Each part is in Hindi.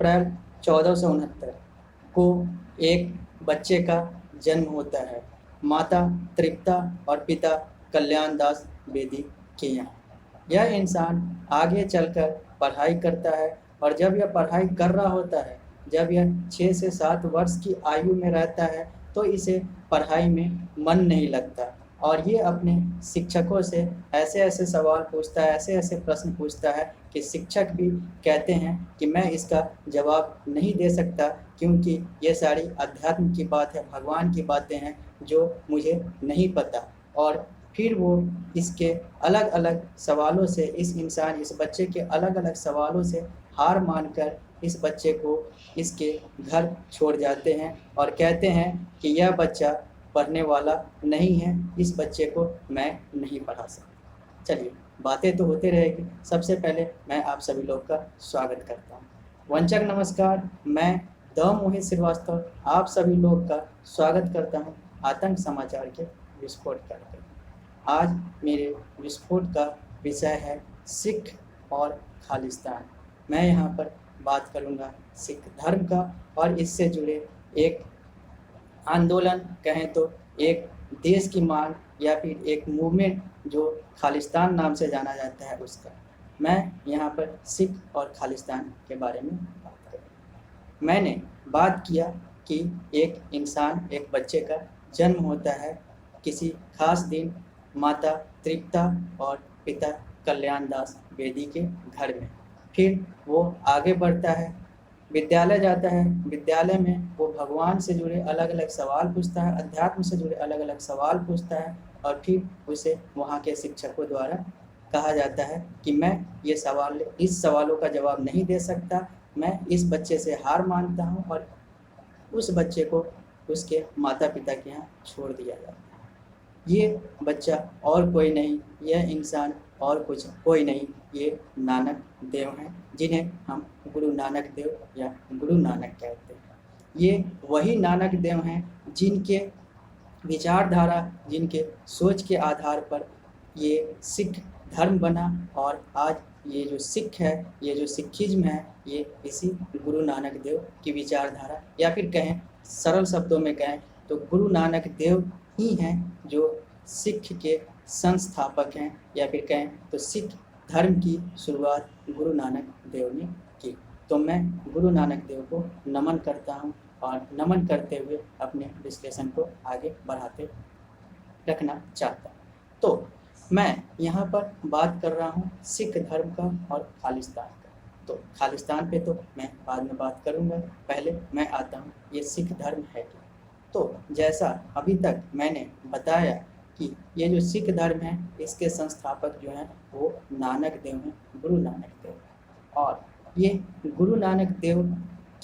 अप्रैल 1469 को एक बच्चे का जन्म होता है माता तृप्ता और पिता कल्याण दास बेदी के यहाँ। यह इंसान आगे चलकर पढ़ाई करता है और जब यह पढ़ाई कर रहा होता है, जब यह 6 से 7 वर्ष की आयु में रहता है, तो इसे पढ़ाई में मन नहीं लगता और ये अपने शिक्षकों से ऐसे ऐसे सवाल पूछता है, ऐसे ऐसे प्रश्न पूछता है कि शिक्षक भी कहते हैं कि मैं इसका जवाब नहीं दे सकता, क्योंकि ये सारी अध्यात्म की बात है, भगवान की बातें हैं जो मुझे नहीं पता। और फिर वो इसके अलग अलग सवालों से, इस बच्चे के अलग अलग सवालों से हार मानकर इस बच्चे को इसके घर छोड़ जाते हैं और कहते हैं कि यह बच्चा पढ़ने वाला नहीं है, इस बच्चे को मैं नहीं पढ़ा सकता। चलिए, बातें तो होते रहेगी। सबसे पहले मैं आप सभी लोग का स्वागत करता हूँ। वंचक नमस्कार, मैं द मोहित श्रीवास्तव आप सभी लोग का स्वागत करता हूँ आतंक समाचार के विस्फोट कार्यक्रम। आज मेरे विस्फोट का विषय है सिख और खालिस्तान। मैं यहाँ पर बात करूँगा सिख धर्म का और इससे जुड़े एक आंदोलन, कहें तो एक देश की मांग या फिर एक मूवमेंट जो खालिस्तान नाम से जाना जाता है, उसका मैं यहाँ पर सिख और खालिस्तान के बारे में बात करूँगा। मैंने बात किया कि एक इंसान, एक बच्चे का जन्म होता है किसी खास दिन माता तृप्ता और पिता कल्याण दास बेदी के घर में। फिर वो आगे बढ़ता है, विद्यालय जाता है। विद्यालय में वो भगवान से जुड़े अलग अलग सवाल पूछता है, अध्यात्म से जुड़े अलग अलग सवाल पूछता है और फिर उसे वहाँ के शिक्षकों द्वारा कहा जाता है कि मैं इस सवालों का जवाब नहीं दे सकता, मैं इस बच्चे से हार मानता हूँ, और उस बच्चे को उसके माता पिता के यहाँ छोड़ दिया जाता है। ये बच्चा और कोई नहीं, यह इंसान और कोई नहीं, ये नानक देव हैं, जिन्हें हम गुरु नानक देव या गुरु नानक कहते हैं। ये वही नानक देव हैं जिनके विचारधारा, जिनके सोच के आधार पर ये सिख धर्म बना, और आज ये जो सिख है, ये जो सिखिज्म है, ये इसी गुरु नानक देव की विचारधारा, या फिर कहें सरल शब्दों में कहें तो गुरु नानक देव ही हैं जो सिख के संस्थापक हैं, या फिर कहें तो सिख धर्म की शुरुआत गुरु नानक देव ने की। तो मैं गुरु नानक देव को नमन करता हूं और नमन करते हुए अपने विश्लेषण को आगे बढ़ाते रखना चाहता हूं। तो मैं यहाँ पर बात कर रहा हूँ सिख धर्म का और खालिस्तान का। तो खालिस्तान पे तो मैं बाद में बात करूँगा, पहले मैं आता हूँ ये सिख धर्म है क्या। तो जैसा अभी तक मैंने बताया कि ये जो सिख धर्म है, इसके संस्थापक जो हैं वो नानक देव हैं, गुरु नानक देव। और ये गुरु नानक देव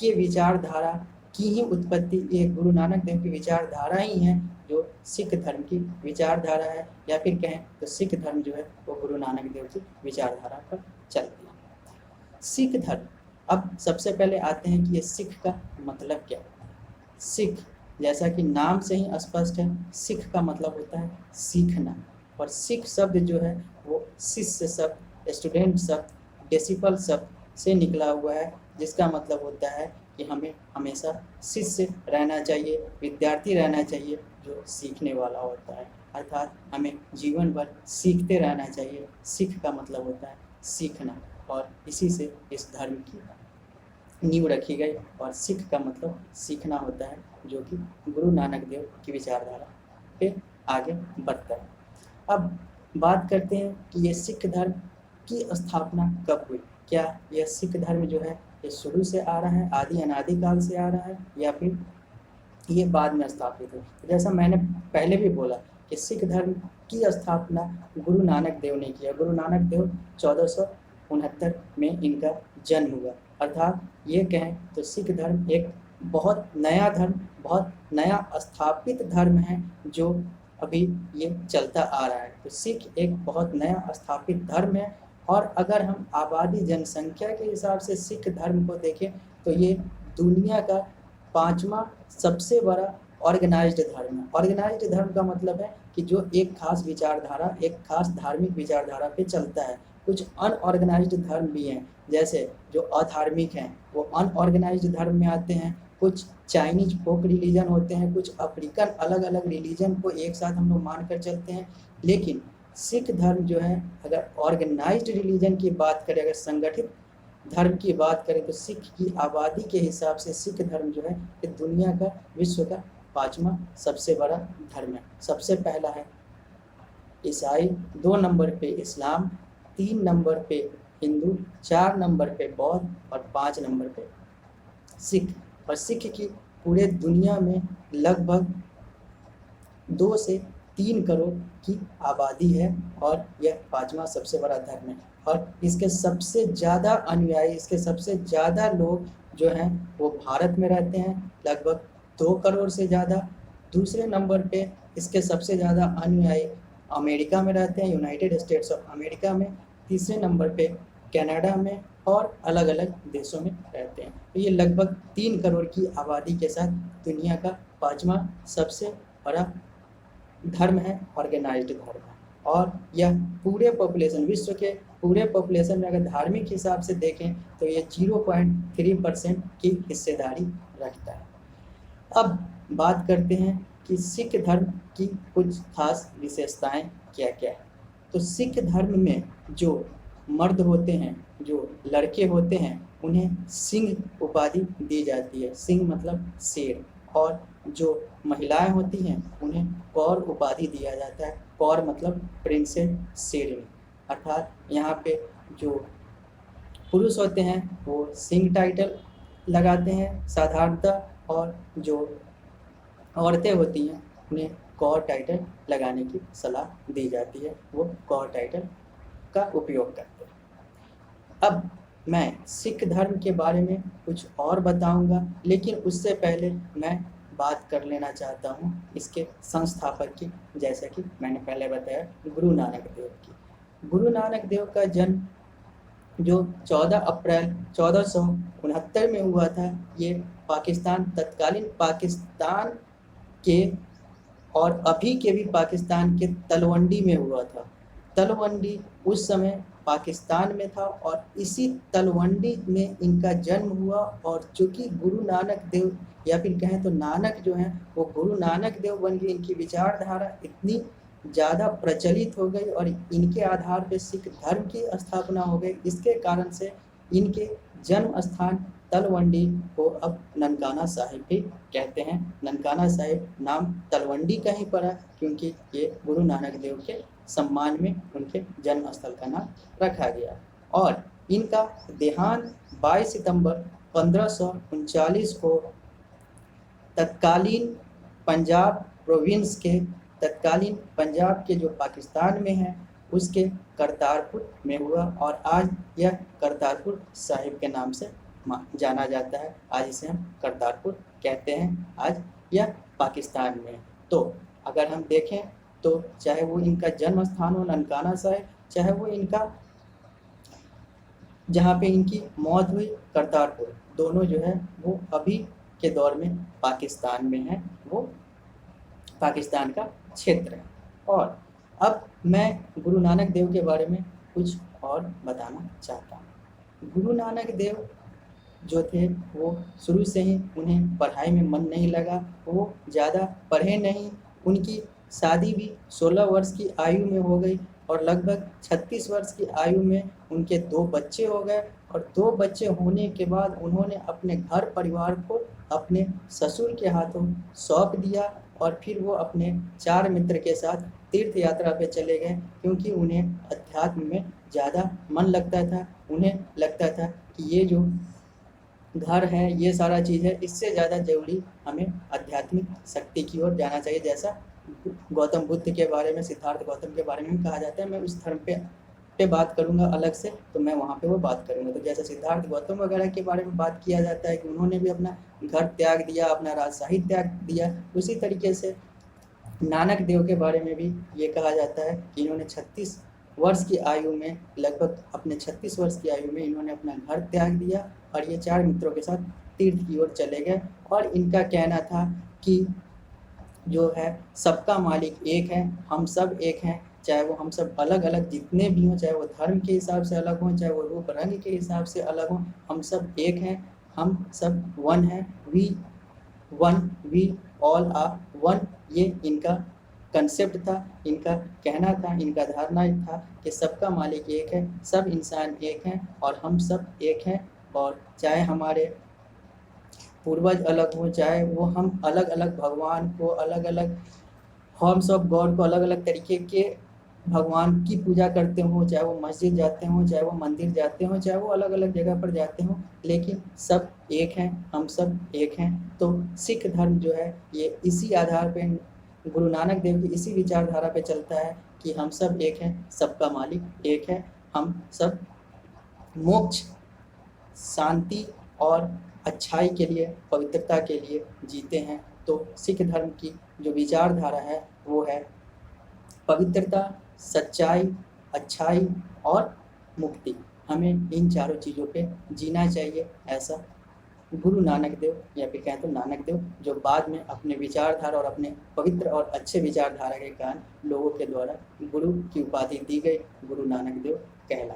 के विचारधारा की ही उत्पत्ति, ये गुरु नानक देव की विचारधारा ही है जो सिख धर्म की विचारधारा है, या फिर कहें तो सिख धर्म जो है वो गुरु नानक देव की विचारधारा पर चलती है। सिख धर्म, अब सबसे पहले आते हैं कि ये सिख का मतलब क्या होता है। सिख, जैसा कि नाम से ही स्पष्ट है, सिख का मतलब होता है सीखना, और सिख शब्द जो है वो शिष्य शब्द, स्टूडेंट शब्द, डिसिपल शब्द से निकला हुआ है, जिसका मतलब होता है कि हमें हमेशा शिष्य रहना चाहिए, विद्यार्थी रहना चाहिए जो सीखने वाला होता है, अर्थात हमें जीवन भर सीखते रहना चाहिए। सिख का मतलब होता है सीखना, और इसी से इस धर्म की नींव रखी गई, और सिख का मतलब सीखना होता है, जो कि गुरु नानक देव की विचारधारा पे आगे बढ़ता है। अब बात करते हैं कि ये सिख धर्म की स्थापना कब हुई। क्या यह सिख धर्म जो है ये शुरू से आ रहा है, आदि अनादि काल से आ रहा है, या फिर ये बाद में स्थापित है। जैसा मैंने पहले भी बोला कि सिख धर्म की स्थापना गुरु नानक देव ने किया। गुरु नानक देव 1469 में इनका जन्म हुआ, अर्थात ये कहें तो सिख धर्म एक बहुत नया धर्म, बहुत नया स्थापित धर्म है जो अभी ये चलता आ रहा है। तो सिख एक बहुत नया स्थापित धर्म है, और अगर हम आबादी जनसंख्या के हिसाब से सिख धर्म को देखें तो ये दुनिया का 5वां सबसे बड़ा ऑर्गेनाइज्ड धर्म है। ऑर्गेनाइज्ड धर्म का मतलब है कि जो एक खास विचारधारा, एक खास धार्मिक विचारधारा पे चलता है, कुछ अनऑर्गेनाइज्ड धर्म भी हैं, जैसे जो अधार्मिक हैं वो अनऑर्गेनाइज्ड धर्म में आते हैं, कुछ चाइनीज फोक रिलीजन होते हैं, कुछ अफ्रीकन अलग अलग रिलीजन को एक साथ हम लोग मान कर चलते हैं। लेकिन सिख धर्म जो है, अगर ऑर्गेनाइज्ड रिलीजन की बात करें, अगर संगठित धर्म की बात करें, तो सिख की आबादी के हिसाब से सिख धर्म जो है ये दुनिया का, विश्व का 5वां सबसे बड़ा धर्म है। सबसे पहला है ईसाई, 2 नंबर पे इस्लाम, 3 नंबर पे हिंदू, 4 नंबर पे बौद्ध और 5 नंबर पे सिख। और सिख की पूरे दुनिया में लगभग 2 से 3 करोड़ की आबादी है और यह 5वां सबसे बड़ा धर्म है। और इसके सबसे ज़्यादा अनुयायी, इसके सबसे ज़्यादा लोग जो हैं वो भारत में रहते हैं, लगभग 2 करोड़ से ज़्यादा। दूसरे नंबर पे इसके सबसे ज़्यादा अनुयायी अमेरिका में रहते हैं, यूनाइटेड स्टेट्स ऑफ अमेरिका में। तीसरे नंबर पे कनाडा में और अलग अलग देशों में रहते हैं। तो ये लगभग 3 करोड़ की आबादी के साथ दुनिया का 5वां सबसे बड़ा धर्म है, ऑर्गेनाइज्ड धर्म है। और यह पूरे पॉपुलेशन, विश्व के पूरे पॉपुलेशन में अगर धार्मिक हिसाब से देखें तो ये 0.3% की हिस्सेदारी रखता है। अब बात करते हैं कि सिख धर्म की कुछ खास विशेषताएं क्या क्या है। तो सिख धर्म में जो मर्द होते हैं, जो लड़के होते हैं, उन्हें सिंह उपाधि दी जाती है। सिंह मतलब शेर। और जो महिलाएं होती हैं उन्हें कौर उपाधि दिया जाता है। कौर मतलब प्रिंसेस शेरनी। अर्थात यहाँ पे जो पुरुष होते हैं वो सिंह टाइटल लगाते हैं साधारणतः, और जो औरतें होती हैं उन्हें कौर टाइटल लगाने की सलाह दी जाती है, वो कौर टाइटल का उपयोग करते हैं। अब मैं सिख धर्म के बारे में कुछ और बताऊंगा, लेकिन उससे पहले मैं बात कर लेना चाहता हूँ इसके संस्थापक की, जैसा कि मैंने पहले बताया गुरु नानक देव की। गुरु नानक देव का जन्म जो 14 अप्रैल 1469 में हुआ था, ये पाकिस्तान, तत्कालीन पाकिस्तान के और अभी के भी पाकिस्तान के तलवंडी में हुआ था। तलवंडी उस समय पाकिस्तान में था और इसी तलवंडी में इनका जन्म हुआ। और चूँकि गुरु नानक देव, या फिर कहें तो नानक जो हैं वो गुरु नानक देव बन गए, इनकी विचारधारा इतनी ज़्यादा प्रचलित हो गई और इनके आधार पे सिख धर्म की स्थापना हो गई। इसके कारण से इनके जन्म स्थान तलवंडी को अब ननकाना साहिब भी कहते हैं। ननकाना साहिब नाम तलवंडी का ही पड़ा क्योंकि ये गुरु नानक देव के सम्मान में उनके जन्म स्थल का नाम रखा गया। और इनका देहांत 22 सितंबर 1539 को तत्कालीन पंजाब प्रोविंस के, तत्कालीन पंजाब के जो पाकिस्तान में है उसके करतारपुर में हुआ। और आज यह करतारपुर साहिब के नाम से जाना जाता है। आज इसे हम करतारपुर कहते हैं। आज यह पाकिस्तान में। तो अगर हम देखें तो चाहे वो इनका जन्म स्थान हो ननकाना साहिब, चाहे वो इनका जहाँ पे इनकी मौत हुई करतारपुर, दोनों जो है वो अभी के दौर में पाकिस्तान में है, वो पाकिस्तान का क्षेत्र है। और अब मैं गुरु नानक देव के बारे में कुछ और बताना चाहता हूँ। गुरु नानक देव जो थे वो शुरू से ही उन्हें पढ़ाई में मन नहीं लगा, वो ज़्यादा पढ़े नहीं। उनकी शादी भी 16 वर्ष की आयु में हो गई और लगभग 36 वर्ष की आयु में उनके 2 बच्चे हो गए। और 2 बच्चे होने के बाद उन्होंने अपने घर परिवार को अपने ससुर के हाथों सौंप दिया और फिर वो अपने 4 मित्र के साथ तीर्थ यात्रा पे चले गए, क्योंकि उन्हें अध्यात्म में ज़्यादा मन लगता था। उन्हें लगता था कि ये जो घर है, ये सारा चीज़ है, इससे ज़्यादा जरूरी हमें आध्यात्मिक शक्ति की ओर जाना चाहिए। जैसा गौतम बुद्ध के बारे में, सिद्धार्थ गौतम के बारे में भी कहा जाता है। मैं उस धर्म पे बात करूंगा अलग से, तो मैं वहाँ पे वो बात करूंगा। तो जैसे सिद्धार्थ गौतम वगैरह के बारे में बात किया जाता है कि उन्होंने भी अपना घर त्याग दिया, अपना राजशाही त्याग दिया, उसी तरीके से नानक देव के बारे में भी ये कहा जाता है कि इन्होंने 36 वर्ष की आयु में, लगभग अपने 36 वर्ष की आयु में इन्होंने अपना घर त्याग दिया और ये 4 मित्रों के साथ तीर्थ की ओर चले गए। और इनका कहना था कि जो है सबका मालिक एक है, हम सब एक हैं, चाहे वो हम सब अलग अलग जितने भी हों, चाहे वो धर्म के हिसाब से अलग हों, चाहे वो रूप रंग के हिसाब से अलग हों, हम सब एक हैं, हम सब वन हैं। वी ऑल आर वन, ये इनका कंसेप्ट था, इनका कहना था, इनका धारणा था कि सबका मालिक एक है, सब इंसान एक हैं और हम सब एक हैं। और चाहे हमारे पूर्वज अलग हों, चाहे वो हम अलग अलग भगवान को, अलग अलग फॉर्म्स ऑफ गॉड को, अलग अलग तरीके के भगवान की पूजा करते हों, चाहे वो मस्जिद जाते हों, चाहे वो मंदिर जाते हों, चाहे वो अलग अलग जगह पर जाते हों, लेकिन सब एक हैं, हम सब एक हैं। तो सिख धर्म जो है ये इसी आधार पे, गुरु नानक देव की इसी विचारधारा पे चलता है कि हम सब एक हैं, सबका मालिक एक है, हम सब मोक्ष, शांति और अच्छाई के लिए, पवित्रता के लिए जीते हैं। तो सिख धर्म की जो विचारधारा है वो है पवित्रता, सच्चाई, अच्छाई और मुक्ति। हमें इन चारों चीज़ों पे जीना चाहिए, ऐसा गुरु नानक देव या फिर कहें तो नानक देव, जो बाद में अपने विचारधारा और अपने पवित्र और अच्छे विचारधारा के कारण लोगों के द्वारा गुरु की उपाधि दी गई, गुरु नानक देव कहला।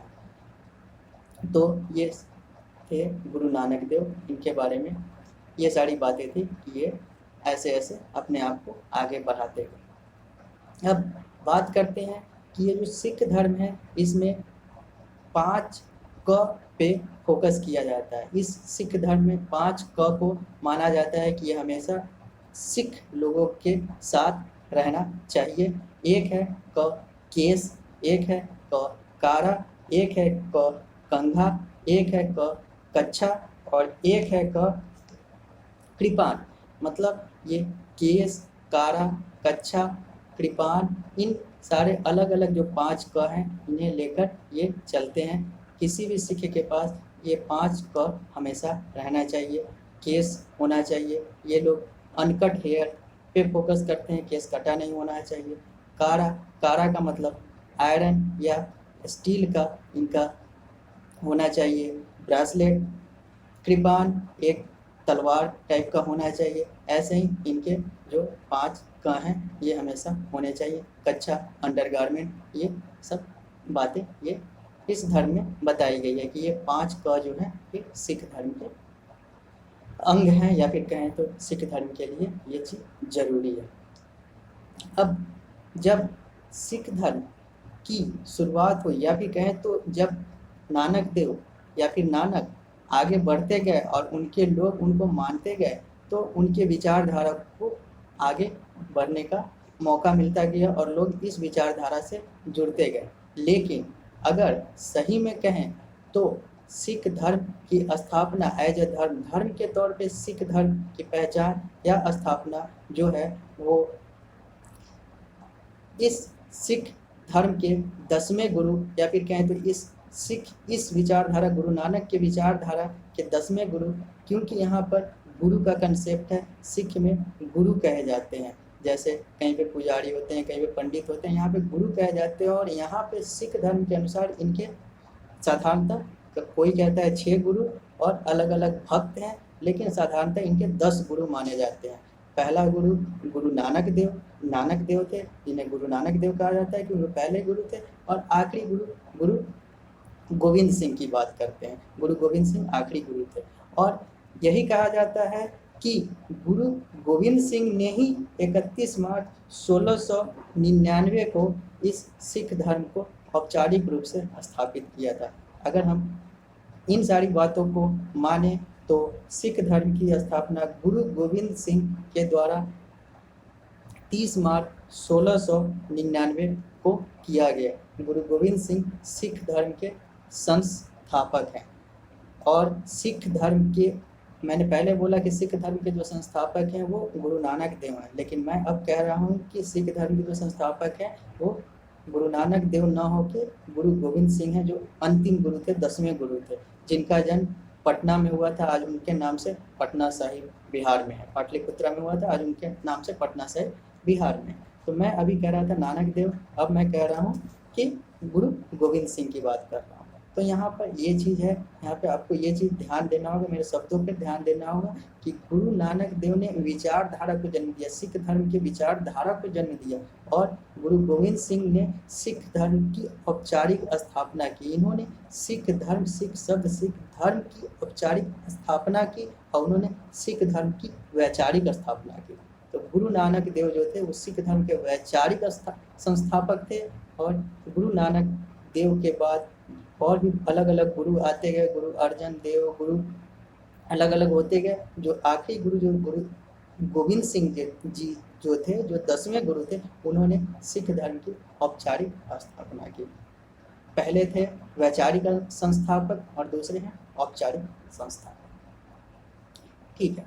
तो ये थे गुरु नानक देव, इनके बारे में ये सारी बातें थी कि ये ऐसे ऐसे अपने आप को आगे बढ़ाते गए। अब बात करते हैं कि ये जो सिख धर्म है इसमें 5 क पे फोकस किया जाता है। इस सिख धर्म में 5 क को माना जाता है कि ये हमेशा सिख लोगों के साथ रहना चाहिए। एक है क केस, एक है क कारा, एक है क कंघा, एक है क कच्छा और एक है क कृपान। मतलब ये केस, कारा, कच्छा, कृपान, इन सारे अलग अलग जो 5 क हैं इन्हें लेकर ये चलते हैं। किसी भी सिख के पास ये 5 क हमेशा रहना चाहिए। केस होना चाहिए, ये लोग अनकट हेयर पे फोकस करते हैं, केस कटा नहीं होना चाहिए। कारा, कारा का मतलब आयरन या स्टील का इनका होना चाहिए ब्रेसलेट। कृपान एक तलवार टाइप का होना चाहिए। ऐसे ही इनके जो 5 क हैं ये हमेशा होने चाहिए। कच्छा, अंडरगारमेंट, ये सब बातें ये इस धर्म में बताई गई है कि ये 5 क जो है ये सिख धर्म के अंग हैं, या फिर कहें तो सिख धर्म के लिए ये चीज़ जरूरी है। अब जब सिख धर्म की शुरुआत हुई, या फिर कहें तो जब नानक देव या फिर नानक आगे बढ़ते गए और उनके लोग उनको मानते गए, तो उनके विचारधारा को आगे बढ़ने का मौका मिलता गया और लोग इस विचारधारा से जुड़ते गए। लेकिन अगर सही में कहें तो सिख धर्म की स्थापना एज ए धर्म के तौर पे सिख धर्म की पहचान या स्थापना जो है वो इस सिख धर्म के 10वें गुरु, या फिर कहें तो इस विचारधारा गुरु नानक के विचारधारा के 10वें गुरु, क्योंकि यहाँ पर गुरु का कंसेप्ट है, सिख में गुरु कहे जाते हैं। जैसे कहीं पे पुजारी होते हैं, कहीं पे पंडित होते हैं, यहाँ पे गुरु कहे जाते हैं। और यहाँ पे सिख धर्म के अनुसार इनके साधारणतः कोई कहता है 6 गुरु और अलग अलग भक्त हैं, लेकिन साधारणतः इनके 10 गुरु माने जाते हैं। पहला गुरु गुरु नानक देव थे, जिन्हें गुरु नानक देव कहा जाता है क्योंकि वो पहले गुरु थे। और आखिरी गुरु गोविंद सिंह की बात करते हैं, गुरु गोविंद सिंह आखिरी गुरु थे। और यही कहा जाता है कि गुरु गोविंद सिंह ने ही 31 मार्च 1699 को इस सिख धर्म को औपचारिक रूप से स्थापित किया था। अगर हम इन सारी बातों को माने तो सिख धर्म की स्थापना गुरु गोविंद सिंह के द्वारा 30 मार्च 1699 को किया गया। गुरु गोविंद सिंह सिख धर्म के संस्थापक हैं। और सिख धर्म के, मैंने पहले बोला कि सिख धर्म के जो संस्थापक हैं वो गुरु नानक देव हैं, लेकिन मैं अब कह रहा हूँ कि सिख धर्म के जो संस्थापक हैं वो गुरु नानक देव ना हो के गुरु गोविंद सिंह हैं, जो अंतिम गुरु थे, 10वें गुरु थे, जिनका जन्म पटना में हुआ था। आज उनके नाम से पटना साहिब बिहार में है। पाटलिपुत्रा में हुआ था, आज उनके नाम से पटना साहिब बिहार में। तो मैं अभी कह रहा था नानक देव, अब मैं कह रहा हूँ कि गुरु गोविंद सिंह की बात कर रहा हूँ। तो यहाँ पर ये चीज़ है, यहाँ पे आपको ये चीज़ ध्यान देना होगा, मेरे शब्दों पे ध्यान देना होगा कि गुरु नानक देव ने विचारधारा को जन्म दिया, सिख धर्म की विचारधारा को जन्म दिया, और गुरु गोविंद सिंह ने सिख धर्म की औपचारिक स्थापना की। इन्होंने सिख धर्म, सिख शब्द सिख धर्म की औपचारिक स्थापना की, और उन्होंने सिख धर्म की वैचारिक स्थापना की। तो गुरु नानक देव जो थे वो सिख धर्म के वैचारिक संस्थापक थे, और गुरु नानक देव के बाद और भी अलग अलग गुरु आते गए, गुरु अर्जन देव, गुरु अलग अलग होते गए। जो आखिरी गुरु जो गुरु गोविंद सिंह जी जो थे, जो 10वें गुरु थे, उन्होंने सिख धर्म की औपचारिक स्थापना की। पहले थे वैचारिक संस्थापक और दूसरे हैं औपचारिक संस्थापक। ठीक है,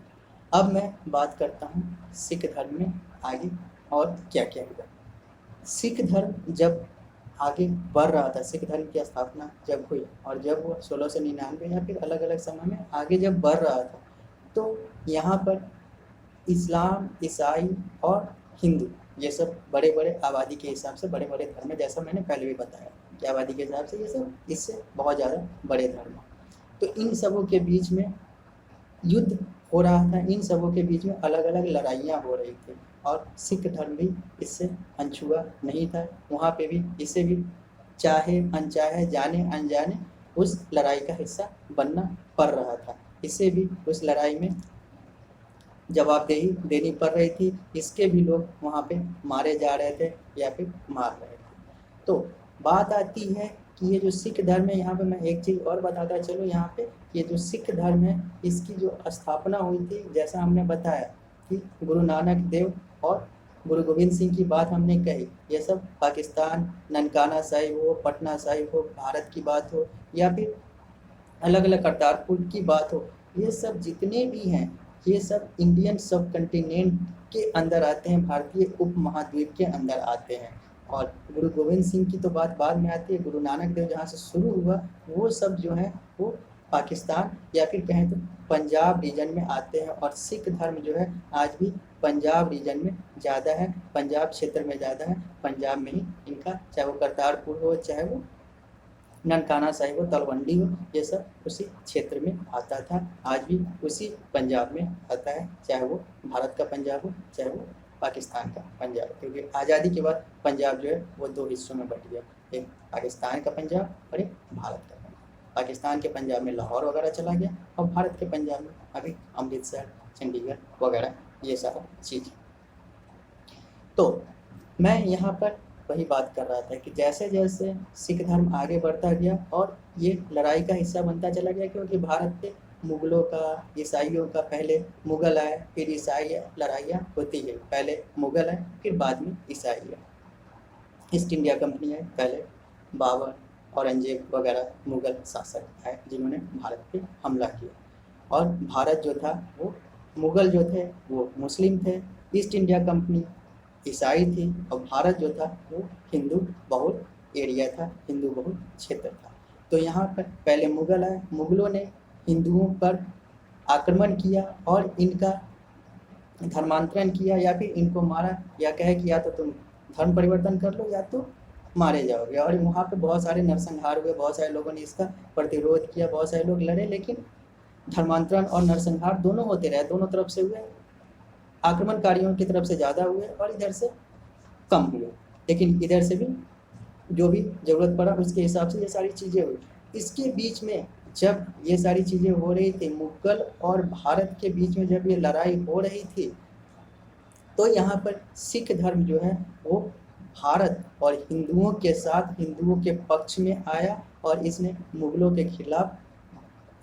अब मैं बात करता हूँ सिख धर्म में आगे और क्या क्या हुआ। सिख धर्म जब आगे बढ़ रहा था, सिख धर्म की स्थापना जब हुई और जब वो 1699 या फिर अलग अलग समय में आगे जब बढ़ रहा था, तो यहाँ पर इस्लाम, ईसाई और हिंदू, ये सब बड़े बड़े आबादी के हिसाब से बड़े बड़े धर्म है, जैसा मैंने पहले भी बताया कि आबादी के हिसाब से ये सब इससे बहुत ज़्यादा बड़े धर्म हैं। तो इन सबों के बीच में युद्ध हो रहा था, इन सबों के बीच में अलग अलग लड़ाइयाँ हो रही थी, और सिख धर्म भी इससे अनछुआ नहीं था। वहाँ पे भी इसे भी चाहे अनचाहे, जाने अनजाने उस लड़ाई का हिस्सा बनना पड़ रहा था। इसे भी उस लड़ाई में जवाबदेही देनी पड़ रही थी, इसके भी लोग वहाँ पे मारे जा रहे थे या फिर मार रहे थे। तो बात आती है कि ये जो सिख धर्म है, यहाँ पे मैं एक चीज़ और बताता चलो। यहाँ पे ये जो सिख धर्म है, इसकी जो स्थापना हुई थी, जैसा हमने बताया कि गुरु नानक देव और गुरु गोविंद सिंह की बात हमने कही, ये सब पाकिस्तान, ननकाना साहिब हो, पटना साहिब हो, भारत की बात हो, या फिर अलग अलग करतारपुर की बात हो, ये सब जितने भी हैं, ये सब इंडियन सब कंटिनेंट के अंदर आते हैं, भारतीय उपमहाद्वीप के अंदर आते हैं। और गुरु गोविंद सिंह की तो बात बाद में आती है, गुरु नानक देव जहाँ से शुरू हुआ, वो सब जो है वो पाकिस्तान या फिर कहें तो पंजाब रीजन में आते हैं। और सिख धर्म जो है आज भी पंजाब रीजन में ज़्यादा है, पंजाब क्षेत्र में ज़्यादा है, पंजाब में ही इनका, चाहे वो करतारपुर हो, चाहे वो ननकाना साहिब हो, तलवंडी हो, ये सब उसी क्षेत्र में आता था, आज भी उसी पंजाब में आता है, चाहे वो भारत का पंजाब हो, चाहे वो पाकिस्तान का पंजाब, क्योंकि आज़ादी के बाद पंजाब जो है वो 2 हिस्सों में बट गया, एक पाकिस्तान का पंजाब और एक भारत का पंजाब। पाकिस्तान के पंजाब में लाहौर वगैरह चला गया, और भारत के पंजाब में अभी अमृतसर, चंडीगढ़ वगैरह ये सारा चीज़। तो मैं यहाँ पर वही बात कर रहा था कि जैसे जैसे सिख धर्म आगे बढ़ता गया और ये लड़ाई का हिस्सा बनता चला गया, क्योंकि भारत पे मुगलों का, ईसाइयों का, पहले मुगल आए फिर ईसाई आए, लड़ाइयाँ होती है, पहले मुगल आए फिर बाद में ईसाई आए। ईस्ट इंडिया कंपनी आई, पहले बाबर, औरंगजेब वगैरह मुगल शासक आए जिन्होंने भारत पे हमला किया, और भारत जो था वो, मुगल जो थे वो मुस्लिम थे, ईस्ट इंडिया कंपनी ईसाई थी, और भारत जो था वो हिंदू बहुल एरिया था, हिंदू बहुल क्षेत्र था। तो यहाँ पर पहले मुगल आए, मुगलों ने हिंदुओं पर आक्रमण किया और इनका धर्मांतरण किया, या फिर इनको मारा, या कहे कि या तो तुम धर्म परिवर्तन कर लो या तो मारे जाओगे। और वहाँ पे बहुत सारे नरसंहार हुए, बहुत सारे लोगों ने इसका प्रतिरोध किया, बहुत सारे लोग लड़े, लेकिन धर्मांतरण और नरसंहार दोनों होते रहे, दोनों तरफ से हुए, आक्रमणकारियों की तरफ से ज़्यादा हुए और इधर से कम हुए, लेकिन इधर से भी जो भी ज़रूरत पड़ा उसके हिसाब से ये सारी चीज़ें हुई। इसके बीच में जब ये सारी चीज़ें हो रही थी, मुगल और भारत के बीच में जब ये लड़ाई हो रही थी, तो यहाँ पर सिख धर्म जो है वो भारत और हिंदुओं के साथ, हिंदुओं के पक्ष में आया, और इसने मुगलों के खिलाफ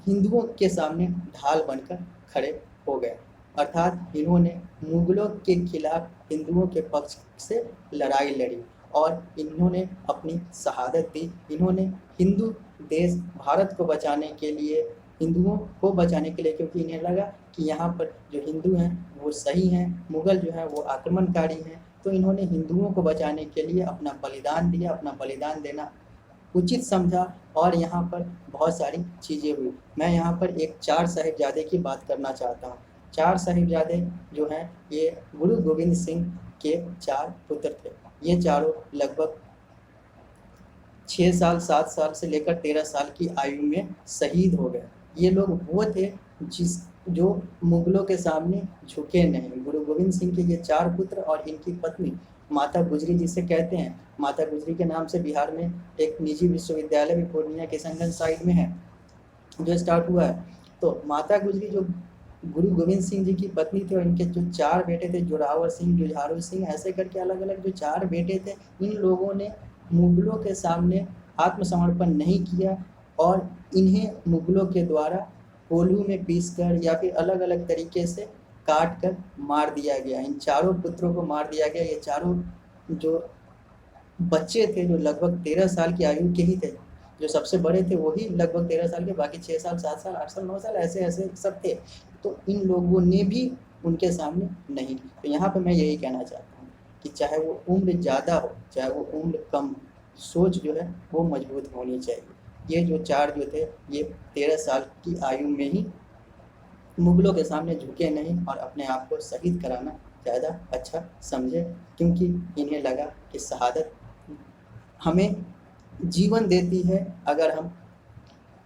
हिंदुओं के सामने ढाल बनकर खड़े हो गए, अर्थात इन्होंने मुगलों के खिलाफ हिंदुओं के पक्ष से लड़ाई लड़ी और इन्होंने अपनी शहादत दी। इन्होंने हिंदू देश भारत को बचाने के लिए, हिंदुओं को बचाने के लिए, क्योंकि इन्हें लगा कि यहाँ पर जो हिंदू हैं वो सही हैं, मुगल जो है वो आक्रमणकारी हैं, तो इन्होंने हिंदुओं को बचाने के लिए अपना बलिदान दिया, अपना बलिदान देना उचित समझा, और यहाँ पर बहुत सारी चीज़ें हुई। मैं यहाँ पर एक 4 साहिबजादे की बात करना चाहता हूँ। 4 साहिबजादे जो हैं ये गुरु गोविंद सिंह के 4 पुत्र थे। ये चारों लगभग 6 साल 7 साल से लेकर 13 साल की आयु में शहीद हो गए। ये लोग वो थे जो मुगलों के सामने झुके नहीं। गुरु गोविंद सिंह के ये 4 पुत्र और इनकी पत्नी माता गुजरी जिसे कहते हैं, माता गुजरी के नाम से बिहार में एक निजी विश्वविद्यालय भी पूर्णिया किशनगंज साइड में है जो स्टार्ट हुआ है। तो माता गुजरी जो गुरु गोविंद सिंह जी की पत्नी थी और इनके जो 4 बेटे थे, जोरावर सिंह, जुझारू सिंह, ऐसे करके अलग अलग जो 4 बेटे थे, इन लोगों ने मुगलों के सामने आत्मसमर्पण नहीं किया और इन्हें मुगलों के द्वारा कोल्हू में पीसकर या फिर अलग अलग तरीके से काट कर मार दिया गया। इन 4 पुत्रों को मार दिया गया। ये 4 जो बच्चे थे जो लगभग 13 साल की आयु के ही थे, जो सबसे बड़े थे वही लगभग 13 साल के, बाकी 6 साल 7 साल 8 साल 9 साल ऐसे ऐसे सब थे। तो इन लोगों ने भी उनके सामने नहीं। तो यहाँ पे मैं यही कहना चाहता हूँ कि चाहे वो उम्र ज़्यादा हो चाहे वो उम्र कम हो, सोच जो है वो मजबूत होनी चाहिए। ये जो 4 जो थे ये 13 साल की आयु में ही मुगलों के सामने झुके नहीं और अपने आप को शहीद कराना ज़्यादा अच्छा समझे, क्योंकि इन्हें लगा कि शहादत हमें जीवन देती है। अगर हम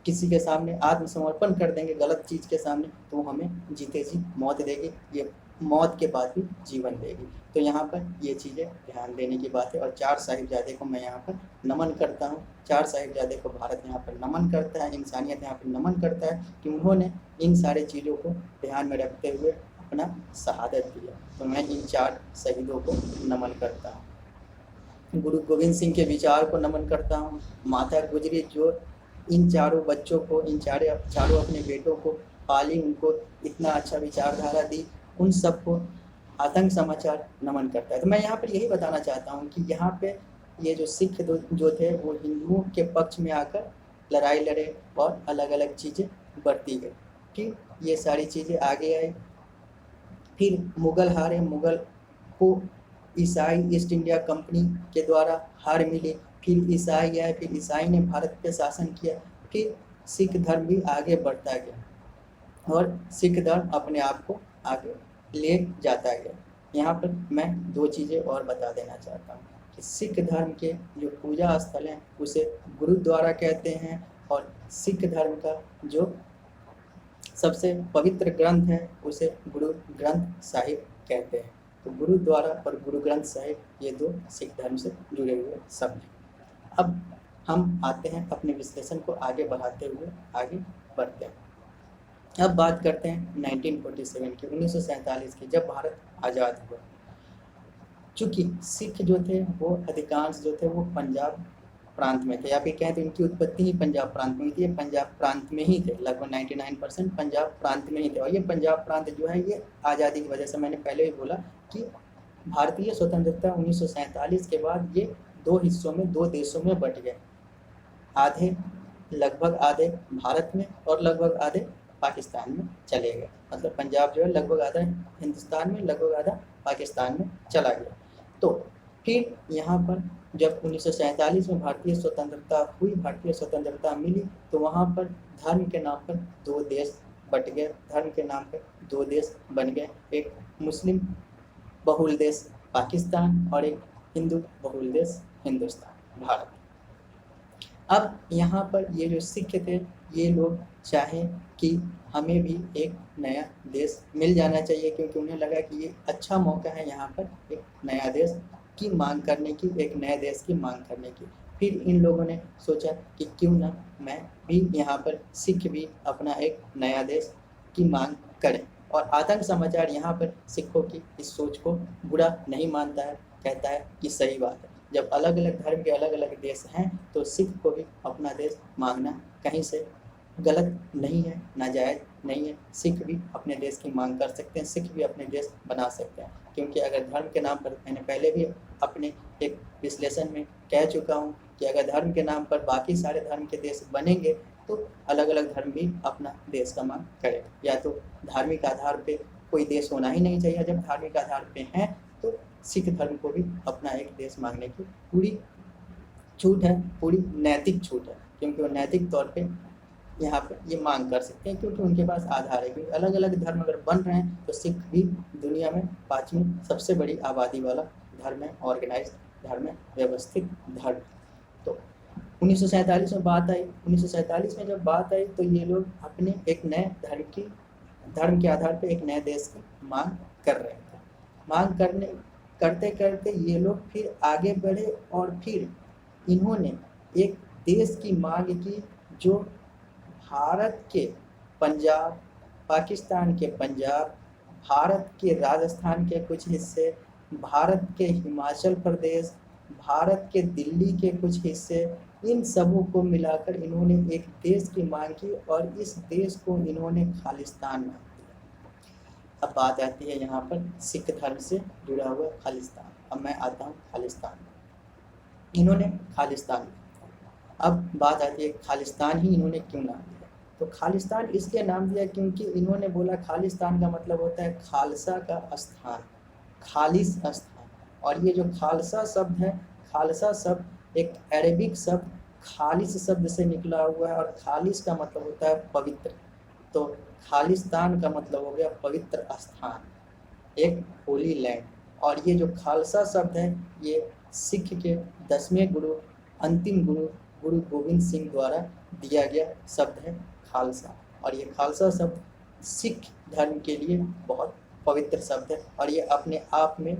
किसी के सामने आत्मसमर्पण कर देंगे गलत चीज़ के सामने तो हमें जीते जी मौत देगी, ये मौत के बाद भी जीवन देगी। तो यहाँ पर ये चीज़ें ध्यान देने की बात है। और 4 साहिबजादे को मैं यहाँ पर नमन करता हूँ। 4 साहिबजादे को भारत यहाँ पर नमन करता है, इंसानियत यहाँ पर नमन करता है कि उन्होंने इन सारे चीज़ों को ध्यान में रखते हुए अपना शहादत दिया। तो मैं इन 4 शहीदों को नमन करता हूँ। गुरु गोविंद सिंह के विचार को नमन करता हूँ। माता गुजरी जो इन 4 बच्चों को, इन चारों अपने बेटों को पाली, उनको इतना अच्छा विचारधारा दी, उन सबको आतंक समाचार नमन करता है। तो मैं यहाँ पर यही बताना चाहता हूँ कि यहाँ पे ये जो सिख जो थे वो हिंदुओं के पक्ष में आकर लड़ाई लड़े और अलग अलग चीज़ें बढ़ती गई। ठीक, ये सारी चीज़ें आगे आई। फिर मुग़ल हारे, मुग़ल को ईसाई ईस्ट इंडिया कंपनी के द्वारा हार मिली। फिर ईसाई आए, फिर ईसाई ने भारत पे शासन किया। फिर सिख धर्म भी आगे बढ़ता गया और सिख धर्म अपने आप को आगे ले जाता गया। यहाँ पर मैं 2 चीज़ें और बता देना चाहता हूँ कि सिख धर्म के जो पूजा स्थल हैं उसे गुरुद्वारा कहते हैं और सिख धर्म का जो सबसे पवित्र ग्रंथ है उसे गुरु ग्रंथ साहिब कहते हैं। तो गुरुद्वारा और गुरु ग्रंथ साहिब ये 2 सिख धर्म से जुड़े हुए शब्द हैं। अब हम आते हैं अपने विश्लेषण को आगे बढ़ाते हुए आगे बढ़ते हैं। अब बात करते हैं 1947 की, 1947 की, जब भारत आज़ाद हुआ। चूँकि सिख जो थे वो अधिकांश जो थे वो पंजाब प्रांत में थे, या फिर कहें तो इनकी उत्पत्ति ही पंजाब प्रांत में थी। ये पंजाब प्रांत में ही थे, लगभग 99% पंजाब प्रांत में ही थे। और ये पंजाब प्रांत जो है ये आज़ादी की वजह से, मैंने पहले भी बोला कि भारतीय स्वतंत्रता 1947 के बाद ये 2 हिस्सों में, 2 देशों में बट गए। आधे, लगभग आधे भारत में और लगभग आधे पाकिस्तान में चले गए। मतलब पंजाब जो है लगभग आधा हिंदुस्तान में, लगभग आधा पाकिस्तान में चला गया। तो फिर यहाँ पर जब 1947 में भारतीय स्वतंत्रता हुई, भारतीय स्वतंत्रता मिली, तो वहाँ पर धर्म के नाम पर 2 देश बट गए, धर्म के नाम पर 2 देश बन गए। एक मुस्लिम बहुल देश पाकिस्तान और एक हिंदू बहुल देश हिंदुस्तान, भारत। अब यहाँ पर ये जो सिख थे ये लोग चाहें कि हमें भी एक नया देश मिल जाना चाहिए, क्योंकि उन्हें लगा कि ये अच्छा मौका है यहाँ पर एक नया देश की मांग करने की, एक नए देश की मांग करने की। फिर इन लोगों ने सोचा कि क्यों ना मैं भी यहाँ पर सिख भी अपना एक नया देश की मांग करें। और आतंक समाचार यहाँ पर सिखों की इस सोच को बुरा नहीं मानता है, कहता है कि सही बात है। जब अलग अलग धर्म के अलग अलग देश हैं तो सिख को भी अपना देश मांगना कहीं से गलत नहीं है, नाजायज़ नहीं है। सिख भी अपने देश की मांग कर सकते हैं, सिख भी अपने देश बना सकते हैं। क्योंकि अगर धर्म के नाम पर, मैंने पहले भी अपने एक विश्लेषण में कह चुका हूँ कि अगर धर्म के नाम पर बाकी सारे धर्म के देश बनेंगे तो अलग अलग धर्म भी अपना देश का मांग करेगा। या तो धार्मिक आधार पे कोई देश होना ही नहीं चाहिए, जब धार्मिक आधार पे हैं तो सिख धर्म को भी अपना एक देश मांगने की पूरी छूट है, पूरी नैतिक छूट है, क्योंकि वो नैतिक तौर पे यहाँ पे ये मांग कर सकते हैं, क्योंकि उनके पास आधार है। क्योंकि अलग अलग धर्म अगर बन रहे हैं तो सिख भी दुनिया में 5वीं सबसे बड़ी आबादी वाला धर्म है, ऑर्गेनाइज धर्म है, व्यवस्थित धर्म। तो 1947 में बात आई। 1947 में जब बात आई तो ये लोग अपने एक नए धर्म के आधार पर एक नए देश की मांग कर रहे थे। मांग करते करते ये लोग फिर आगे बढ़े और फिर इन्होंने एक देश की मांग की जो भारत के पंजाब, पाकिस्तान के पंजाब, भारत के राजस्थान के कुछ हिस्से, भारत के हिमाचल प्रदेश, भारत के दिल्ली के कुछ हिस्से, इन सबों को मिलाकर इन्होंने एक देश की मांग की और इस देश को इन्होंने खालिस्तान नाम दिया। अब बात आती है यहाँ पर सिख धर्म से जुड़ा हुआ खालिस्तान। अब मैं आता हूँ खालिस्तान, इन्होंने खालिस्तान, अब बात आती है खालिस्तान ही इन्होंने क्यों नाम दिया। तो खालिस्तान इसलिए नाम दिया क्योंकि इन्होंने बोला खालिस्तान का मतलब होता है खालसा का स्थान, खालिस स्थान। और ये जो खालसा शब्द है, खालसा शब्द एक अरेबिक शब्द खालिस शब्द से निकला हुआ है और खालिस का मतलब होता है पवित्र। तो खालिस्तान का मतलब हो गया पवित्र स्थान, एक होली लैंड। और ये जो खालसा शब्द है ये सिख के 10वें गुरु, अंतिम गुरु, गुरु गोविंद सिंह द्वारा दिया गया शब्द है खालसा। और ये खालसा शब्द सिख धर्म के लिए बहुत पवित्र शब्द है और ये अपने आप में